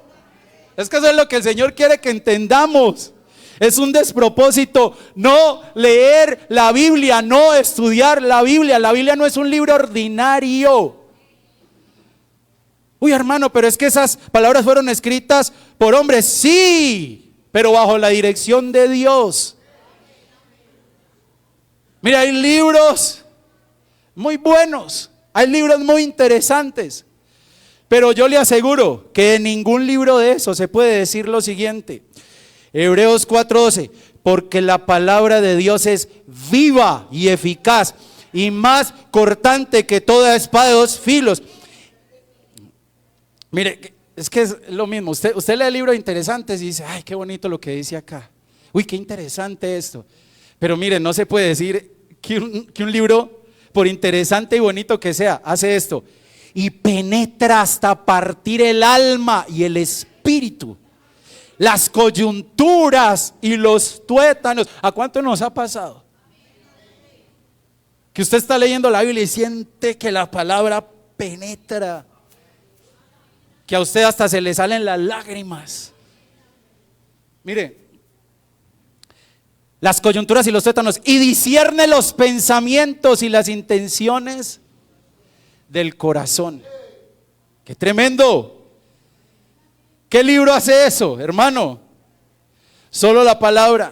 Es que eso es lo que el Señor quiere que entendamos. Es un despropósito no leer la Biblia, no estudiar la Biblia. La Biblia no es un libro ordinario. Uy, hermano, pero es que esas palabras fueron escritas por hombres. Sí, pero bajo la dirección de Dios. Mira, hay libros muy buenos, hay libros muy interesantes, pero yo le aseguro que en ningún libro de esos se puede decir lo siguiente. Hebreos 4:12, porque la palabra de Dios es viva y eficaz y más cortante que toda espada de dos filos. Mire, es que es lo mismo, usted lee libros interesantes y dice, ay, qué bonito lo que dice acá. Uy, qué interesante esto. Pero mire, no se puede decir que un libro, por interesante y bonito que sea, hace esto. Y penetra hasta partir el alma y el espíritu, las coyunturas y los tuétanos. ¿A cuánto nos ha pasado? Que usted está leyendo la Biblia y siente que la palabra penetra, que a usted hasta se le salen las lágrimas. Mire, las coyunturas y los tuétanos, y discierne los pensamientos y las intenciones del corazón. ¡Qué tremendo! ¿Qué libro hace eso, hermano? Solo la palabra.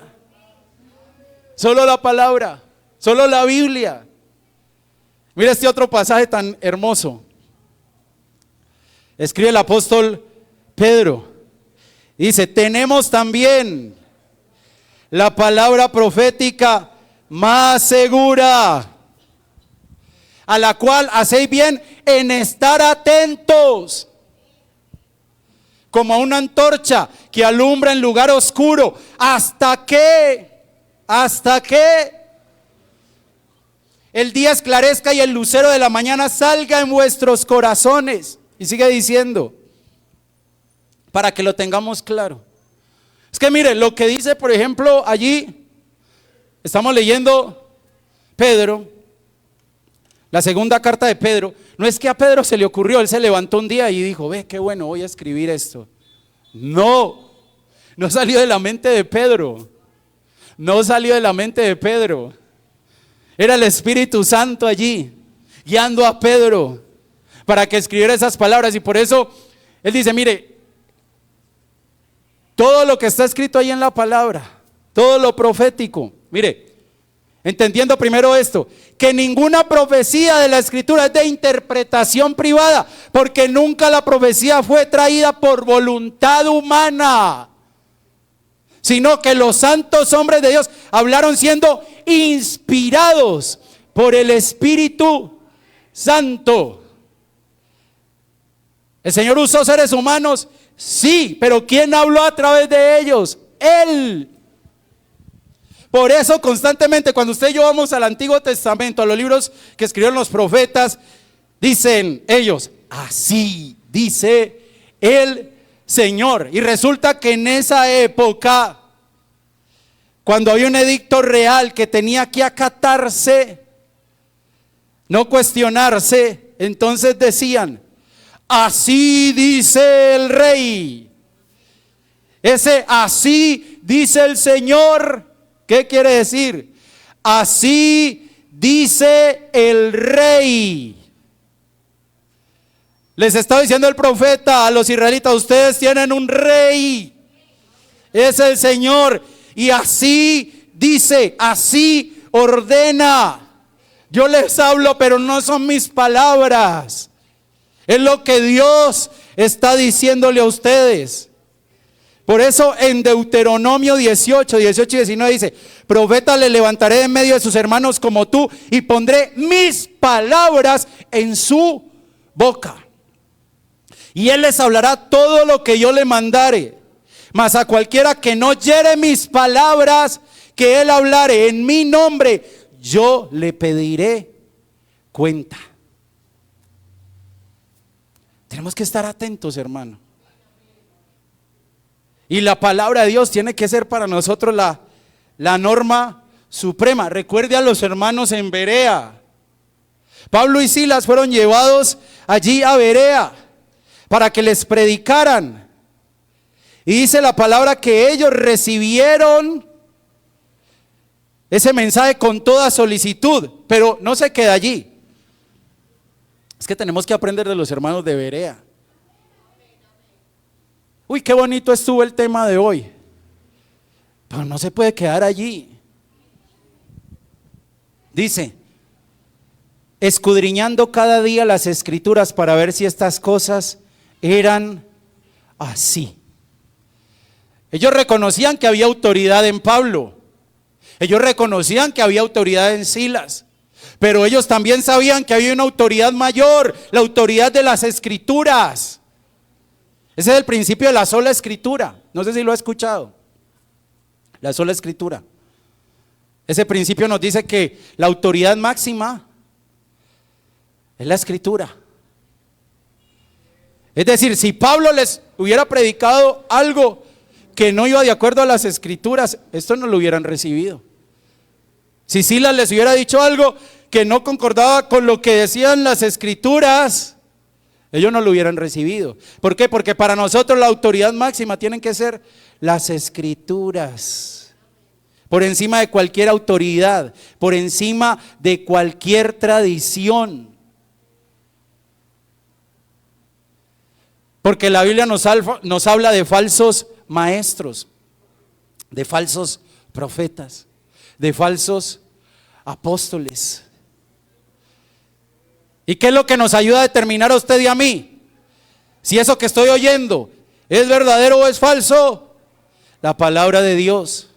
Solo la palabra. Solo la Biblia. Mira este otro pasaje tan hermoso. Escribe el apóstol Pedro. Dice, tenemos también la palabra profética más segura, a la cual hacéis bien en estar atentos, como a una antorcha que alumbra en lugar oscuro, hasta que el día esclarezca y el lucero de la mañana salga en vuestros corazones. Y sigue diciendo, para que lo tengamos claro. Es que mire, lo que dice, por ejemplo, allí, estamos leyendo Pedro, la segunda carta de Pedro. No es que a Pedro se le ocurrió, él se levantó un día y dijo, ve, qué bueno, voy a escribir esto. No salió de la mente de Pedro. No salió de la mente de Pedro. Era el Espíritu Santo allí, guiando a Pedro para que escribiera esas palabras. Y por eso, él dice, mire, todo lo que está escrito ahí en la palabra, todo lo profético, mire, entendiendo primero esto, que ninguna profecía de la Escritura es de interpretación privada, porque nunca la profecía fue traída por voluntad humana, sino que los santos hombres de Dios hablaron siendo inspirados por el Espíritu Santo. ¿El Señor usó seres humanos? Sí, pero ¿quién habló a través de ellos? Él. Por eso constantemente cuando usted y yo vamos al Antiguo Testamento, a los libros que escribieron los profetas, dicen ellos, así dice el Señor. Y resulta que en esa época, cuando había un edicto real que tenía que acatarse, no cuestionarse, entonces decían, así dice el rey. Ese así dice el Señor, ¿qué quiere decir? Así dice el rey. Les está diciendo el profeta a los israelitas, ustedes tienen un rey, es el Señor, y así dice, así ordena. Yo les hablo, pero no son mis palabras. Es lo que Dios está diciéndole a ustedes. Por eso en Deuteronomio 18 y 19 dice, profeta le levantaré de en medio de sus hermanos como tú y pondré mis palabras en su boca. Y él les hablará todo lo que yo le mandare. Mas a cualquiera que no oyere mis palabras que él hablare en mi nombre, yo le pediré cuenta. Tenemos que estar atentos, hermano. Y la palabra de Dios tiene que ser para nosotros la norma suprema. Recuerde a los hermanos en Berea. Pablo y Silas fueron llevados allí a Berea para que les predicaran. Y dice la palabra que ellos recibieron ese mensaje con toda solicitud, pero no se queda allí. Es que tenemos que aprender de los hermanos de Berea. Uy, qué bonito estuvo el tema de hoy, pero no se puede quedar allí. Dice, escudriñando cada día las escrituras para ver si estas cosas eran así. Ellos reconocían que había autoridad en Pablo, ellos reconocían que había autoridad en Silas, pero ellos también sabían que había una autoridad mayor, la autoridad de las escrituras. Ese es el principio de la sola escritura. No sé si lo ha escuchado. La sola escritura. Ese principio nos dice que la autoridad máxima es la escritura. Es decir, si Pablo les hubiera predicado algo que no iba de acuerdo a las escrituras, esto no lo hubieran recibido. Si Silas les hubiera dicho algo que no concordaba con lo que decían las escrituras, ellos no lo hubieran recibido. ¿Por qué? Porque para nosotros la autoridad máxima tienen que ser las escrituras. por encima de cualquier autoridad, por encima de cualquier tradición. Porque la Biblia nos habla de falsos maestros, de falsos profetas, de falsos apóstoles. ¿Y qué es lo que nos ayuda a determinar a usted y a mí? Si eso que estoy oyendo es verdadero o es falso. La palabra de Dios.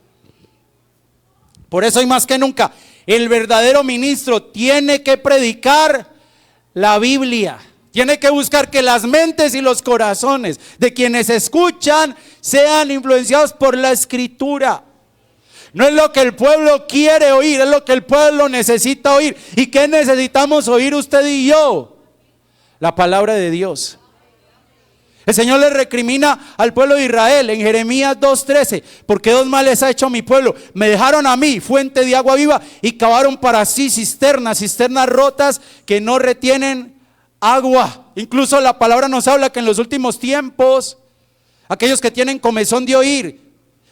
Por eso, y más que nunca, el verdadero ministro tiene que predicar la Biblia. Tiene que buscar que las mentes y los corazones de quienes escuchan sean influenciados por la Escritura. No es lo que el pueblo quiere oír, es lo que el pueblo necesita oír. ¿Y qué necesitamos oír usted y yo? La palabra de Dios. El Señor le recrimina al pueblo de Israel en Jeremías 2:13: porque dos males ha hecho mi pueblo. Me dejaron a mí fuente de agua viva y cavaron para sí cisternas rotas que no retienen agua. Incluso la palabra nos habla que en los últimos tiempos aquellos que tienen comezón de oír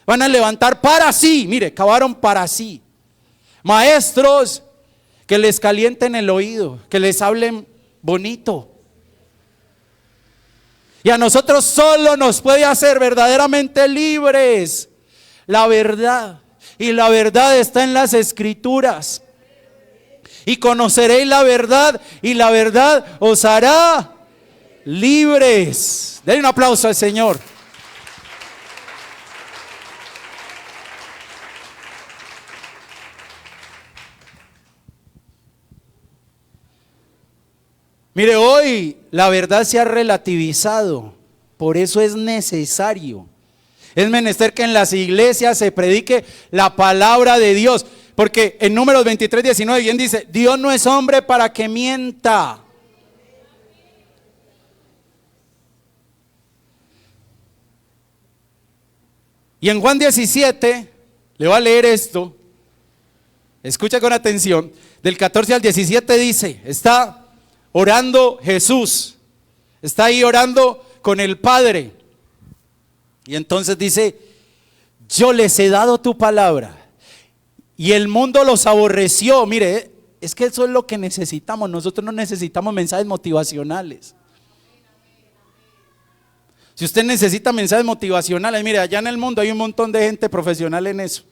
van a levantar para sí, mire, cavaron para sí maestros que les calienten el oído, que les hablen bonito. Y a nosotros solo nos puede hacer verdaderamente libres la verdad. Y la verdad está en las Escrituras. Y conoceréis la verdad, y la verdad os hará libres. Denle un aplauso al Señor. Mire, hoy la verdad se ha relativizado, por eso es necesario. Es menester que en las iglesias se predique la palabra de Dios, porque en Números 23:19 bien dice: Dios no es hombre para que mienta. Y en Juan 17, le voy a leer esto, escucha con atención, del 14 al 17 dice, está orando Jesús, está ahí orando con el Padre, y entonces dice: yo les he dado tu palabra y el mundo los aborreció. Mire, es que eso es lo que necesitamos. Nosotros no necesitamos mensajes motivacionales. Si usted necesita mensajes motivacionales, mire, allá en el mundo hay un montón de gente profesional en eso,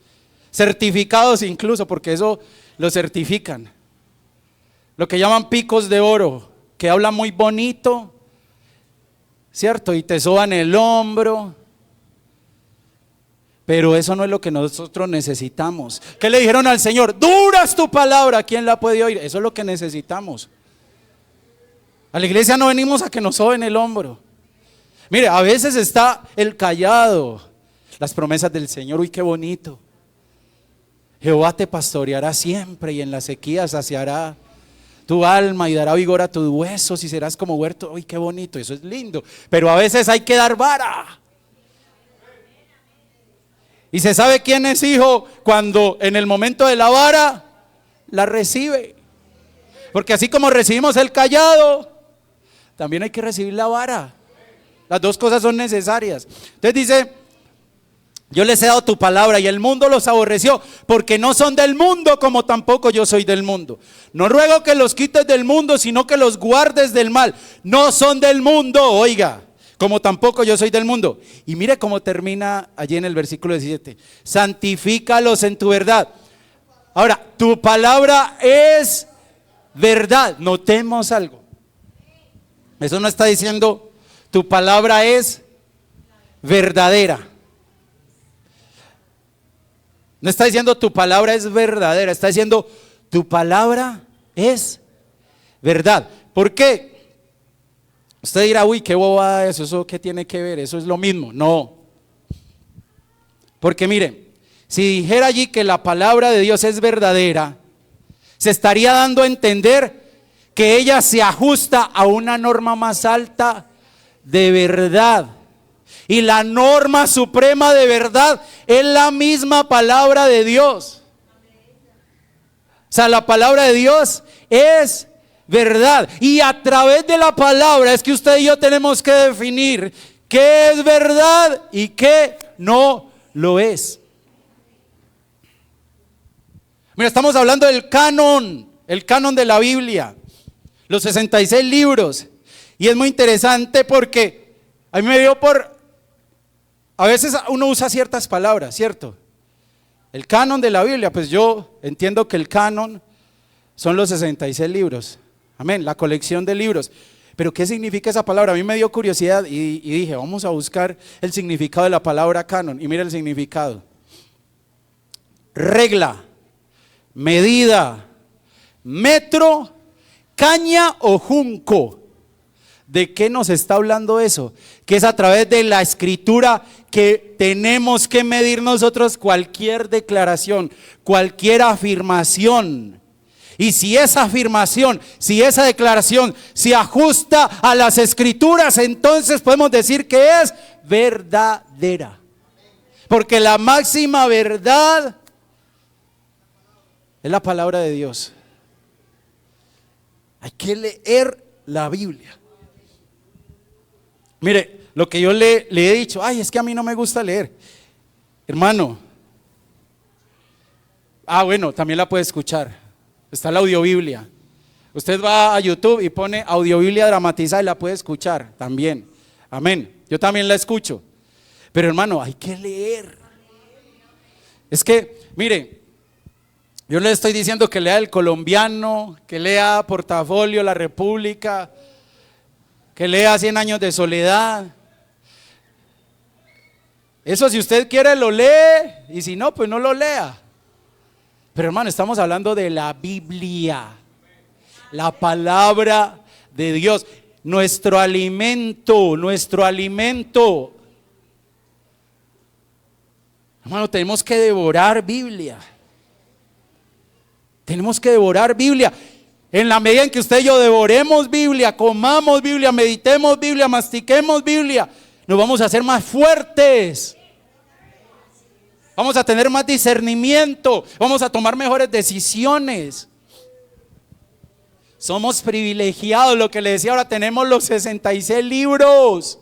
certificados incluso, porque eso lo certifican. Lo que llaman picos de oro, que hablan muy bonito, ¿cierto? Y te soban el hombro. Pero eso no es lo que nosotros necesitamos. ¿Qué le dijeron al Señor? Dura es tu palabra, ¿quién la puede oír? Eso es lo que necesitamos. A la iglesia no venimos a que nos soben el hombro. Mire, a veces está el callado, las promesas del Señor, uy, qué bonito. Jehová te pastoreará siempre y en la sequía saciará tu alma y dará vigor a tus huesos y serás como huerto. Uy, qué bonito, eso es lindo. Pero a veces hay que dar vara. Y se sabe quién es hijo cuando en el momento de la vara la recibe. Porque así como recibimos el callado, también hay que recibir la vara. Las dos cosas son necesarias. Entonces dice: yo les he dado tu palabra y el mundo los aborreció, porque no son del mundo como tampoco yo soy del mundo. No ruego que los quites del mundo, sino que los guardes del mal. No son del mundo, oiga, como tampoco yo soy del mundo. Y mire cómo termina allí en el versículo 17: santifícalos en tu verdad. Ahora, tu palabra es verdad. Notemos algo. Eso no está diciendo tu palabra es verdadera. No está diciendo tu palabra es verdadera, está diciendo tu palabra es verdad. ¿Por qué? Usted dirá: uy, qué bobada eso qué tiene que ver, eso es lo mismo. No. Porque mire, si dijera allí que la palabra de Dios es verdadera, se estaría dando a entender que ella se ajusta a una norma más alta de verdad. Y la norma suprema de verdad es la misma palabra de Dios. O sea, la palabra de Dios es verdad. Y a través de la palabra es que usted y yo tenemos que definir qué es verdad y qué no lo es. Mira, estamos hablando del canon, el canon de la Biblia, los 66 libros. Y es muy interesante porque a mí me dio a veces uno usa ciertas palabras, ¿cierto? El canon de la Biblia, pues yo entiendo que el canon son los 66 libros, amén, la colección de libros. Pero ¿qué significa esa palabra? A mí me dio curiosidad y dije, vamos a buscar el significado de la palabra canon. Y mira el significado: regla, medida, metro, caña o junco. ¿De qué nos está hablando eso? Que es a través de la escritura que tenemos que medir nosotros cualquier declaración, cualquier afirmación. Y si esa afirmación, si esa declaración se ajusta a las escrituras, entonces podemos decir que es verdadera. Porque la máxima verdad es la palabra de Dios. Hay que leer la Biblia. Mire, lo que yo le he dicho, ay, es que a mí no me gusta leer. Hermano, bueno, también la puede escuchar. Está la audiobiblia. Usted va a YouTube y pone audiobiblia dramatizada y la puede escuchar también. Amén. Yo también la escucho. Pero hermano, hay que leer. Es que, mire, yo le estoy diciendo que lea El Colombiano, que lea Portafolio, La República, que lea 100 años de soledad. Eso si usted quiere lo lee, y si no, pues no lo lea. Pero hermano, estamos hablando de la Biblia, la palabra de Dios, nuestro alimento. Hermano, tenemos que devorar Biblia. Tenemos que devorar Biblia. En la medida en que usted y yo devoremos Biblia, comamos Biblia, meditemos Biblia, mastiquemos Biblia, nos vamos a hacer más fuertes. Vamos a tener más discernimiento, vamos a tomar mejores decisiones. Somos privilegiados, lo que le decía ahora, tenemos los 66 libros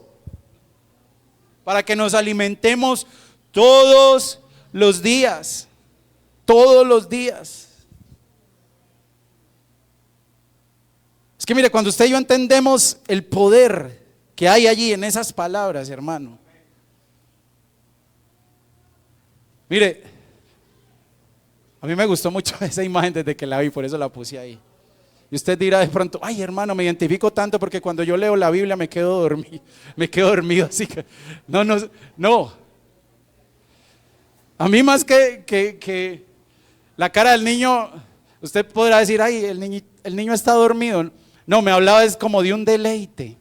para que nos alimentemos todos los días, todos los días. Es que mire, cuando usted y yo entendemos el poder que hay allí en esas palabras, hermano. Mire, a mí me gustó mucho esa imagen desde que la vi, por eso la puse ahí. Y usted dirá de pronto, ay hermano, me identifico tanto porque cuando yo leo la Biblia me quedo dormido, así que no. A mí más que la cara del niño, usted podrá decir, ay, el niño está dormido. No, me hablaba es como de un deleite.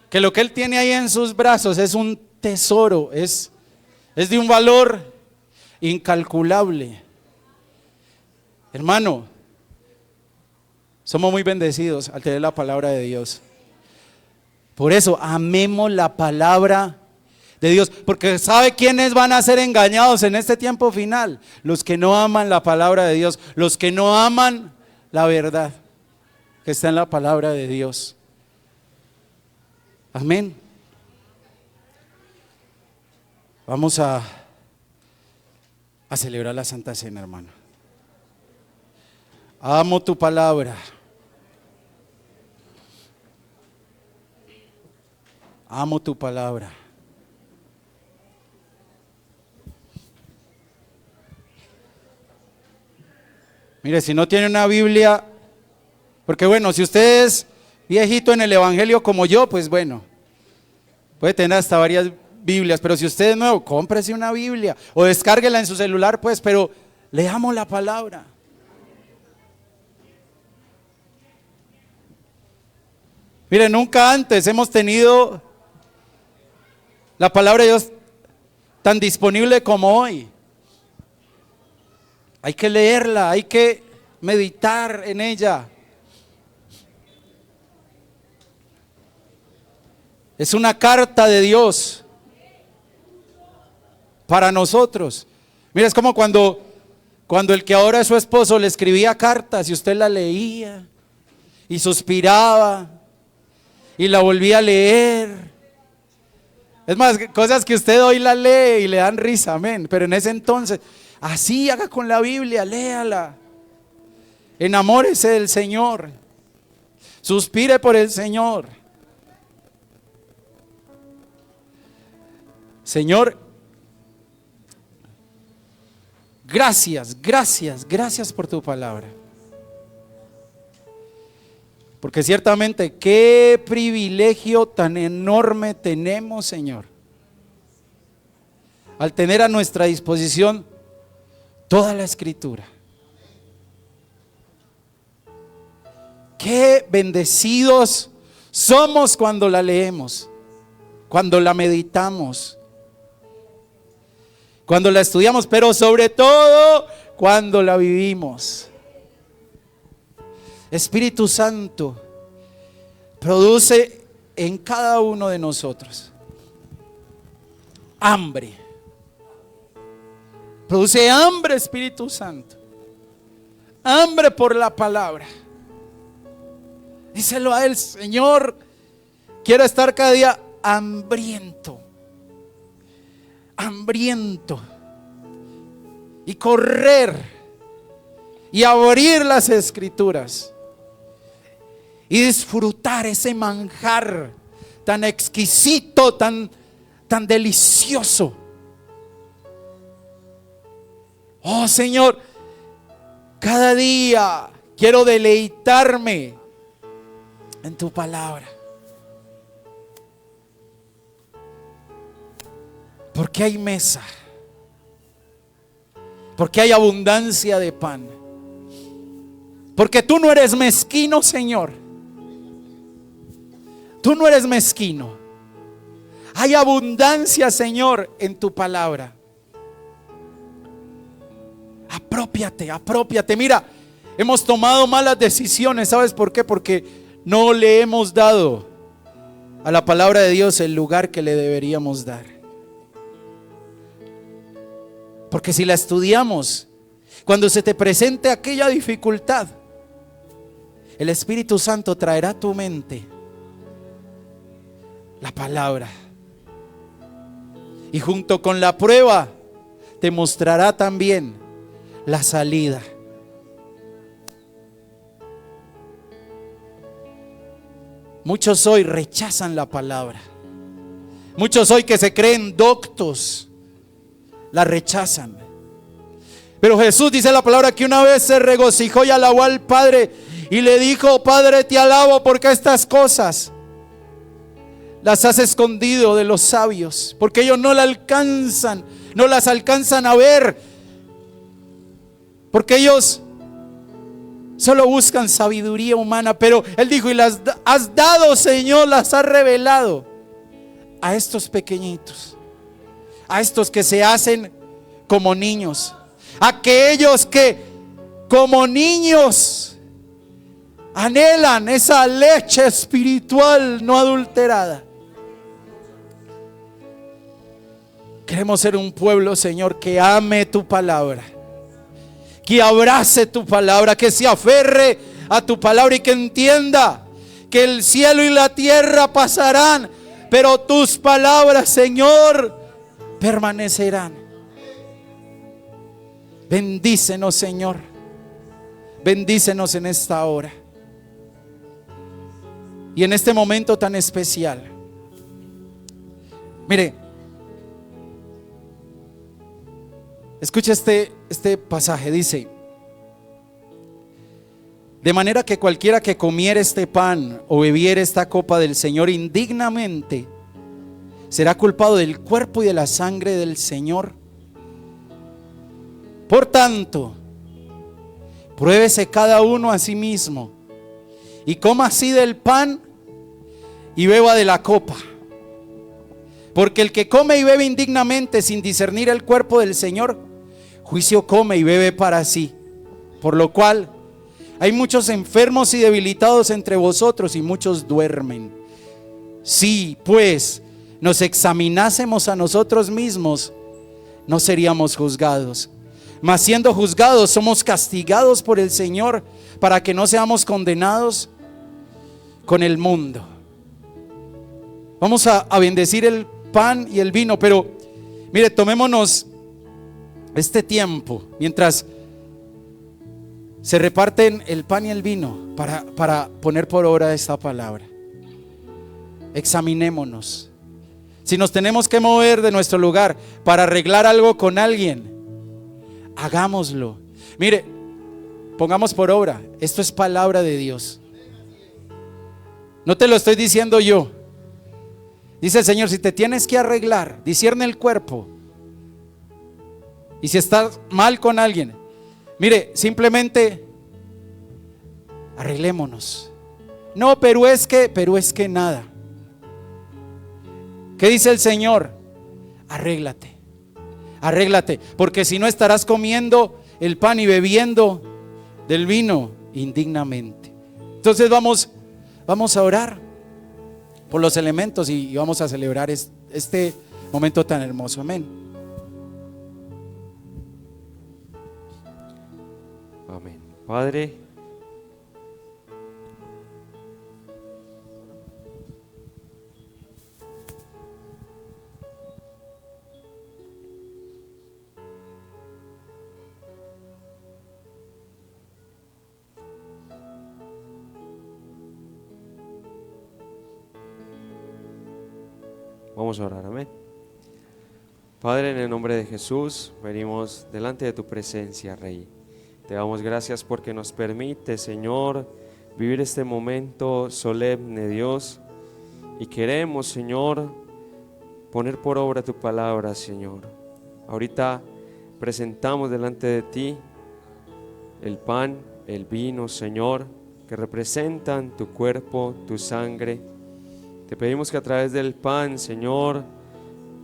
Que lo que él tiene ahí en sus brazos es un tesoro, es de un valor incalculable. Hermano, somos muy bendecidos al tener la palabra de Dios. Por eso, amemos la palabra de Dios, porque ¿sabe quiénes van a ser engañados en este tiempo final? Los que no aman la palabra de Dios, los que no aman la verdad que está en la palabra de Dios. Amén. Vamos a celebrar la Santa Cena, hermano. Amo tu palabra. Amo tu palabra. Mire, si no tiene una Biblia, porque bueno, si usted es viejito en el Evangelio como yo, pues bueno, puede tener hasta varias Biblias, pero si usted es nuevo, cómprese una Biblia o descárguela en su celular, pues, pero leamos la palabra. Mire, nunca antes hemos tenido la palabra de Dios tan disponible como hoy. Hay que leerla, hay que meditar en ella. Es una carta de Dios para nosotros. Mira, es como cuando el que ahora es su esposo le escribía cartas y usted la leía y suspiraba y la volvía a leer. Es más, cosas que usted hoy la lee y le dan risa, amén. Pero en ese entonces Así haga con la Biblia, léala. Enamórese del Señor. Suspire por el Señor. Señor, gracias, gracias, gracias por tu palabra. Porque ciertamente qué privilegio tan enorme tenemos, Señor, al tener a nuestra disposición toda la Escritura. Qué bendecidos somos cuando la leemos, cuando la meditamos, cuando la estudiamos, pero sobre todo cuando la vivimos. Espíritu Santo, produce en cada uno de nosotros hambre. Produce hambre, Espíritu Santo. Hambre por la palabra. Díselo a Él: Señor, quiero estar cada día hambriento. Hambriento. Y correr. Y abrir las Escrituras. Y disfrutar ese manjar tan exquisito, tan delicioso. Oh Señor, cada día quiero deleitarme en tu palabra. Porque hay mesa. Porque hay abundancia de pan. Porque tú no eres mezquino, Señor. Tú no eres mezquino. Hay abundancia, Señor, en tu palabra. Apropiate, apropiate. Mira, hemos tomado malas decisiones. ¿Sabes por qué? Porque no le hemos dado a la palabra de Dios el lugar que le deberíamos dar. Porque si la estudiamos, cuando se te presente aquella dificultad, el Espíritu Santo traerá a tu mente la palabra. Y junto con la prueba te mostrará también la salida. Muchos hoy rechazan la palabra. Muchos hoy que se creen doctos la rechazan. Pero Jesús, dice la palabra, que una vez se regocijó y alabó al Padre y le dijo: Padre, te alabo porque estas cosas las has escondido de los sabios, porque ellos no las alcanzan a ver, porque ellos solo buscan sabiduría humana. Pero Él dijo: y las has dado, Señor, las has revelado a estos pequeñitos, a estos que se hacen como niños, a aquellos que como niños anhelan esa leche espiritual no adulterada. Queremos ser un pueblo, Señor, que ame tu palabra, que abrace tu palabra, que se aferre a tu palabra y que entienda que el cielo y la tierra pasarán, pero tus palabras, Señor, permanecerán. Bendícenos, Señor. Bendícenos en esta hora y en este momento tan especial. Mire, escucha este pasaje. Dice: de manera que cualquiera que comiere este pan o bebiere esta copa del Señor indignamente será culpado del cuerpo y de la sangre del Señor. Por tanto, pruébese cada uno a sí mismo y coma así del pan y beba de la copa. Porque el que come y bebe indignamente sin discernir el cuerpo del Señor, juicio come y bebe para sí. Por lo cual hay muchos enfermos y debilitados entre vosotros y muchos duermen. Si pues nos examinásemos a nosotros mismos, no seríamos juzgados. Mas siendo juzgados, somos castigados por el Señor, para que no seamos condenados con el mundo. Vamos a bendecir el pan y el vino, pero mire, tomémonos este tiempo, mientras se reparten el pan y el vino, para poner por obra esta palabra. Examinémonos. Si nos tenemos que mover de nuestro lugar para arreglar algo con alguien, hagámoslo. Mire, pongamos por obra. Esto es palabra de Dios. No te lo estoy diciendo yo. Dice el Señor, si te tienes que arreglar, discierne el cuerpo. Y si estás mal con alguien, mire, simplemente arreglémonos. No, pero es que nada. ¿Qué dice el Señor? Arréglate, arréglate, porque si no estarás comiendo el pan y bebiendo del vino indignamente. Entonces vamos a orar por los elementos y vamos a celebrar este momento tan hermoso. Amén. Amén. Padre, vamos a orar, amén. Padre, en el nombre de Jesús, venimos delante de tu presencia, Rey. Te damos gracias porque nos permite, Señor, vivir este momento solemne, Dios. Y queremos, Señor, poner por obra tu palabra, Señor. Ahorita presentamos delante de ti el pan, el vino, Señor, que representan tu cuerpo, tu sangre. Te pedimos que a través del pan, Señor,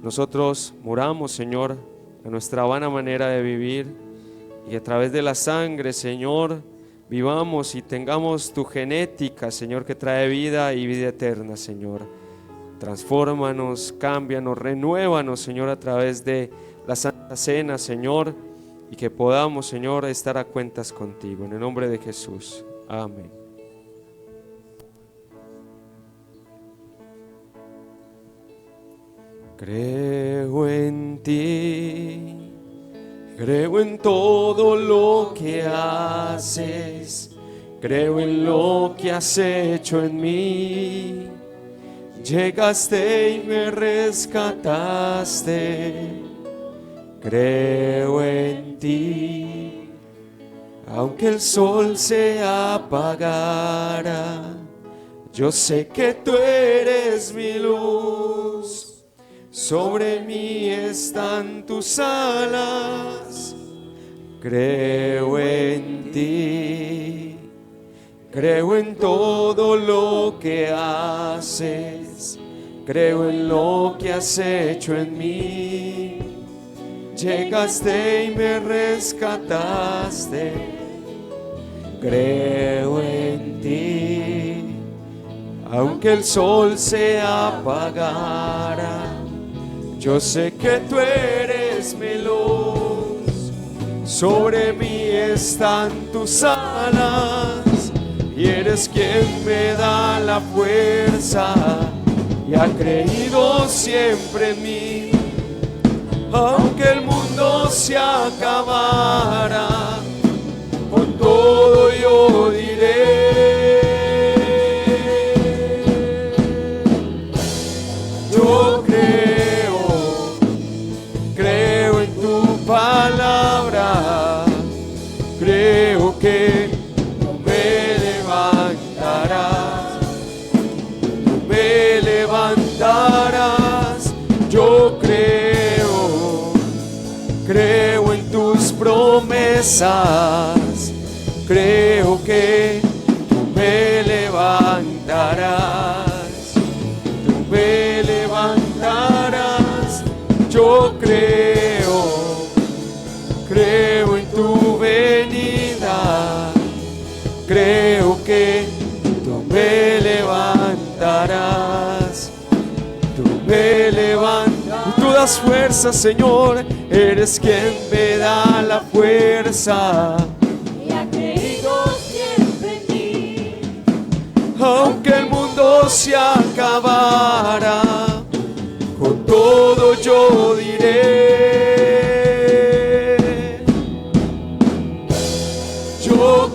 nosotros muramos, Señor, a nuestra vana manera de vivir, y a través de la sangre, Señor, vivamos y tengamos tu genética, Señor, que trae vida y vida eterna, Señor. Transfórmanos, cámbianos, renuévanos, Señor, a través de la Santa Cena, Señor, y que podamos, Señor, estar a cuentas contigo. En el nombre de Jesús. Amén. Creo en ti, creo en todo lo que haces, creo en lo que has hecho en mí. Llegaste y me rescataste, creo en ti. Aunque el sol se apagara, yo sé que tú eres mi luz. Sobre mí están tus alas, creo en ti, creo en todo lo que haces, creo en lo que has hecho en mí. Llegaste y me rescataste, creo en ti, aunque el sol se apagara. Yo sé que tú eres mi luz, sobre mí están tus alas, y eres quien me da la fuerza, y ha creído siempre en mí. Aunque el mundo se acabara, con todo yo diré, yo creo en tu palabra, creo que tú me levantarás, yo creo en tus promesas, creo que tú me levantarás, yo creo en tu venida, creo que tú me levantarás, y tú das fuerza, Señor, eres quien me da la fuerza, y ha creído siempre en mí. aunque el mundo se acabara, con todo yo diré, yo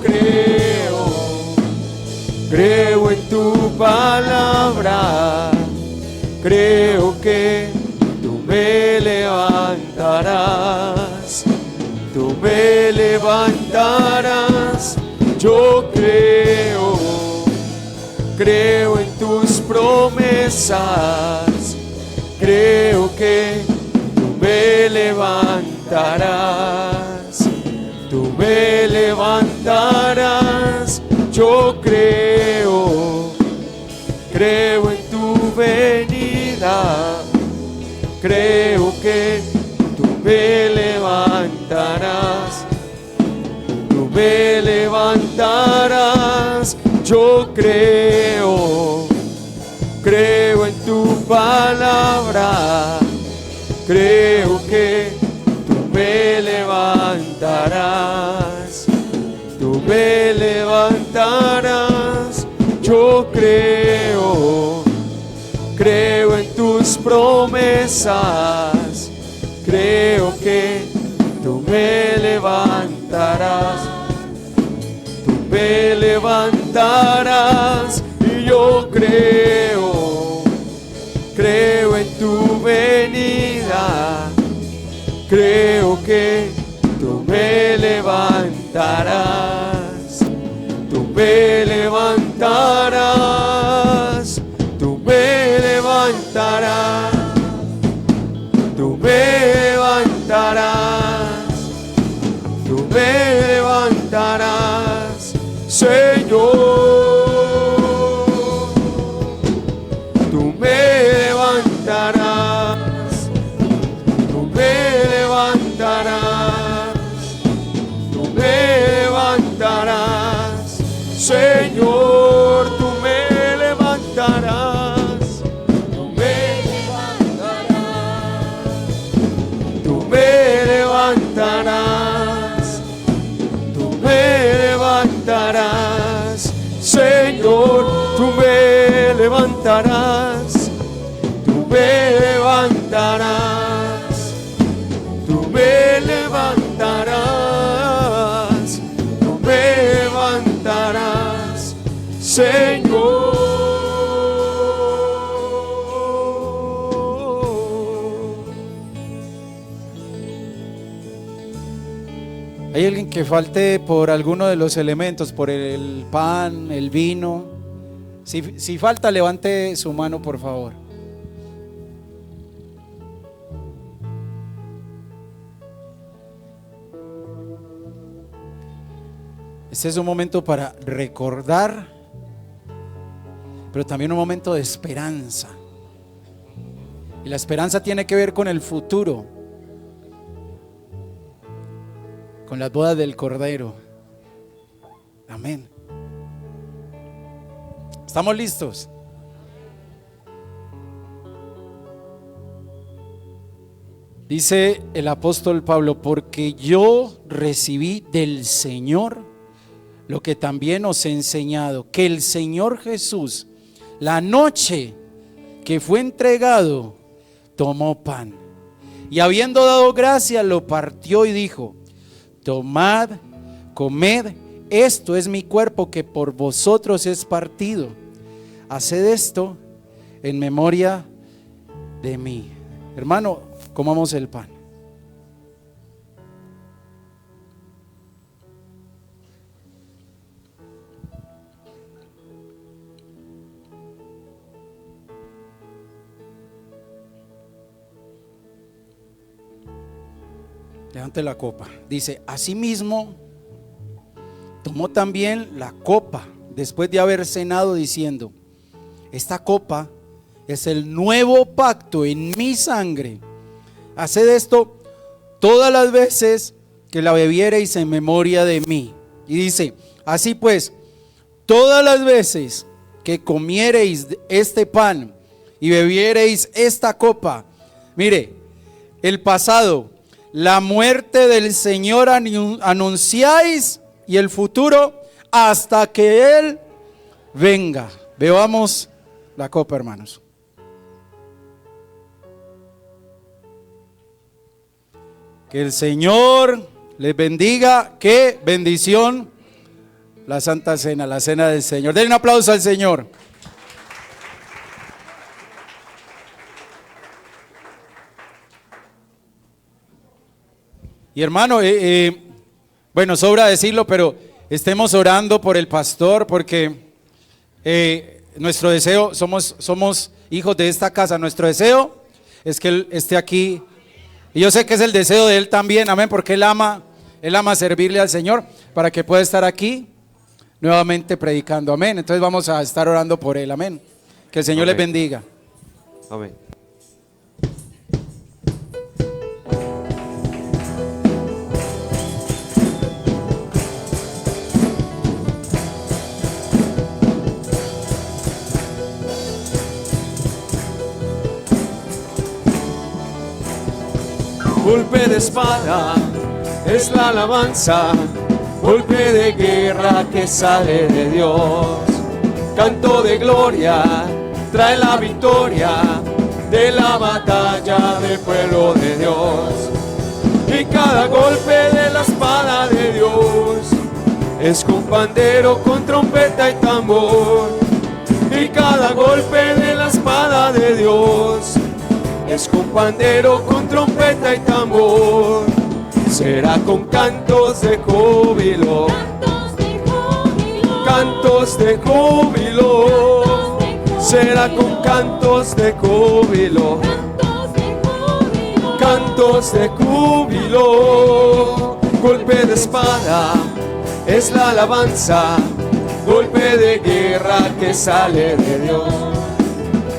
creo en tu palabra, creo que tú me levantarás, yo creo en tus promesas, creo que tú me levantarás, yo creo en tu venida, creo que tú me levantarás, yo creo en tu palabra, creo que tú me levantarás, yo creo en tus promesas, creo que tú me levantarás, y yo creo en tu venida, creo que tú me levantarás, tú me levantarás, tú me levantarás, tú me levantarás, tú me levantarás, Señor, tú me levantarás, tú me levantarás, tú me levantarás, Señor, tú me levantarás, tú me levantarás, tú me levantarás, tú me levantarás, Señor, tú me levantarás, tú me levantarás, tú me levantarás, tú me levantarás, Señor. ¿Hay alguien que falte por alguno de los elementos, por el pan, el vino? Si falta, levante su mano, por favor. Este es un momento para recordar, pero también un momento de esperanza. Y la esperanza tiene que ver con el futuro, con las bodas del Cordero. Amén. ¿Estamos listos? Dice el apóstol Pablo: porque yo recibí del Señor lo que también os he enseñado, que el Señor Jesús, la noche que fue entregado, tomó pan, y habiendo dado gracias, lo partió y dijo: tomad, comed, esto es mi cuerpo que por vosotros es partido. Haced esto en memoria de mí. Hermano, comamos el pan. Levante la copa. Dice: asimismo tomó también la copa después de haber cenado, diciendo: esta copa es el nuevo pacto en mi sangre. Haced esto todas las veces que la bebiereis en memoria de mí. Y dice: así pues, todas las veces que comiereis este pan y bebiereis esta copa, mire, el pasado, la muerte del Señor anunciáis, y el futuro hasta que Él venga. Bebamos la copa, hermanos. Que el Señor les bendiga. Qué bendición la Santa Cena, la Cena del Señor. Denle un aplauso al Señor. Y hermano, bueno, sobra decirlo, pero estemos orando por el pastor, porque nuestro deseo, somos hijos de esta casa, nuestro deseo es que él esté aquí. Y yo sé que es el deseo de él también, amén, porque él ama servirle al Señor para que pueda estar aquí nuevamente predicando, amén. Entonces vamos a estar orando por él, amén. Que el Señor Amén. les bendiga. Amén. Golpe de espada es la alabanza, golpe de guerra que sale de Dios. Canto de gloria trae la victoria de la batalla del pueblo de Dios. Y cada golpe de la espada de Dios es con pandero, con trompeta y tambor. Y cada golpe de la espada de Dios es con pandero, con trompeta y tambor. Será con cantos de júbilo, cantos de júbilo. Será con cantos de júbilo, cantos de júbilo. Golpe de espada es la alabanza, golpe de guerra que sale de Dios.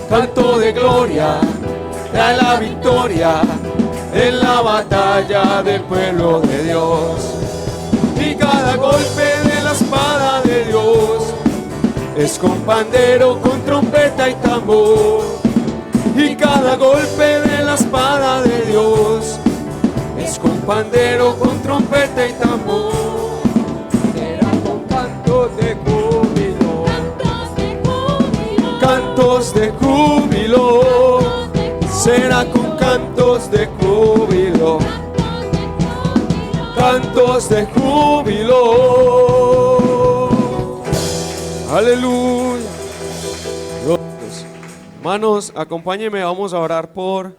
Canto de gloria trae la victoria en la batalla del pueblo de Dios. Y cada golpe de la espada de Dios es con pandero, con trompeta y tambor. Y cada golpe de la espada de Dios es con pandero, con trompeta y tambor. Será con cantos de júbilo, cantos de júbilo. Será con cantos de júbilo, cantos de júbilo. Aleluya. Hermanos, acompáñenme, vamos a orar por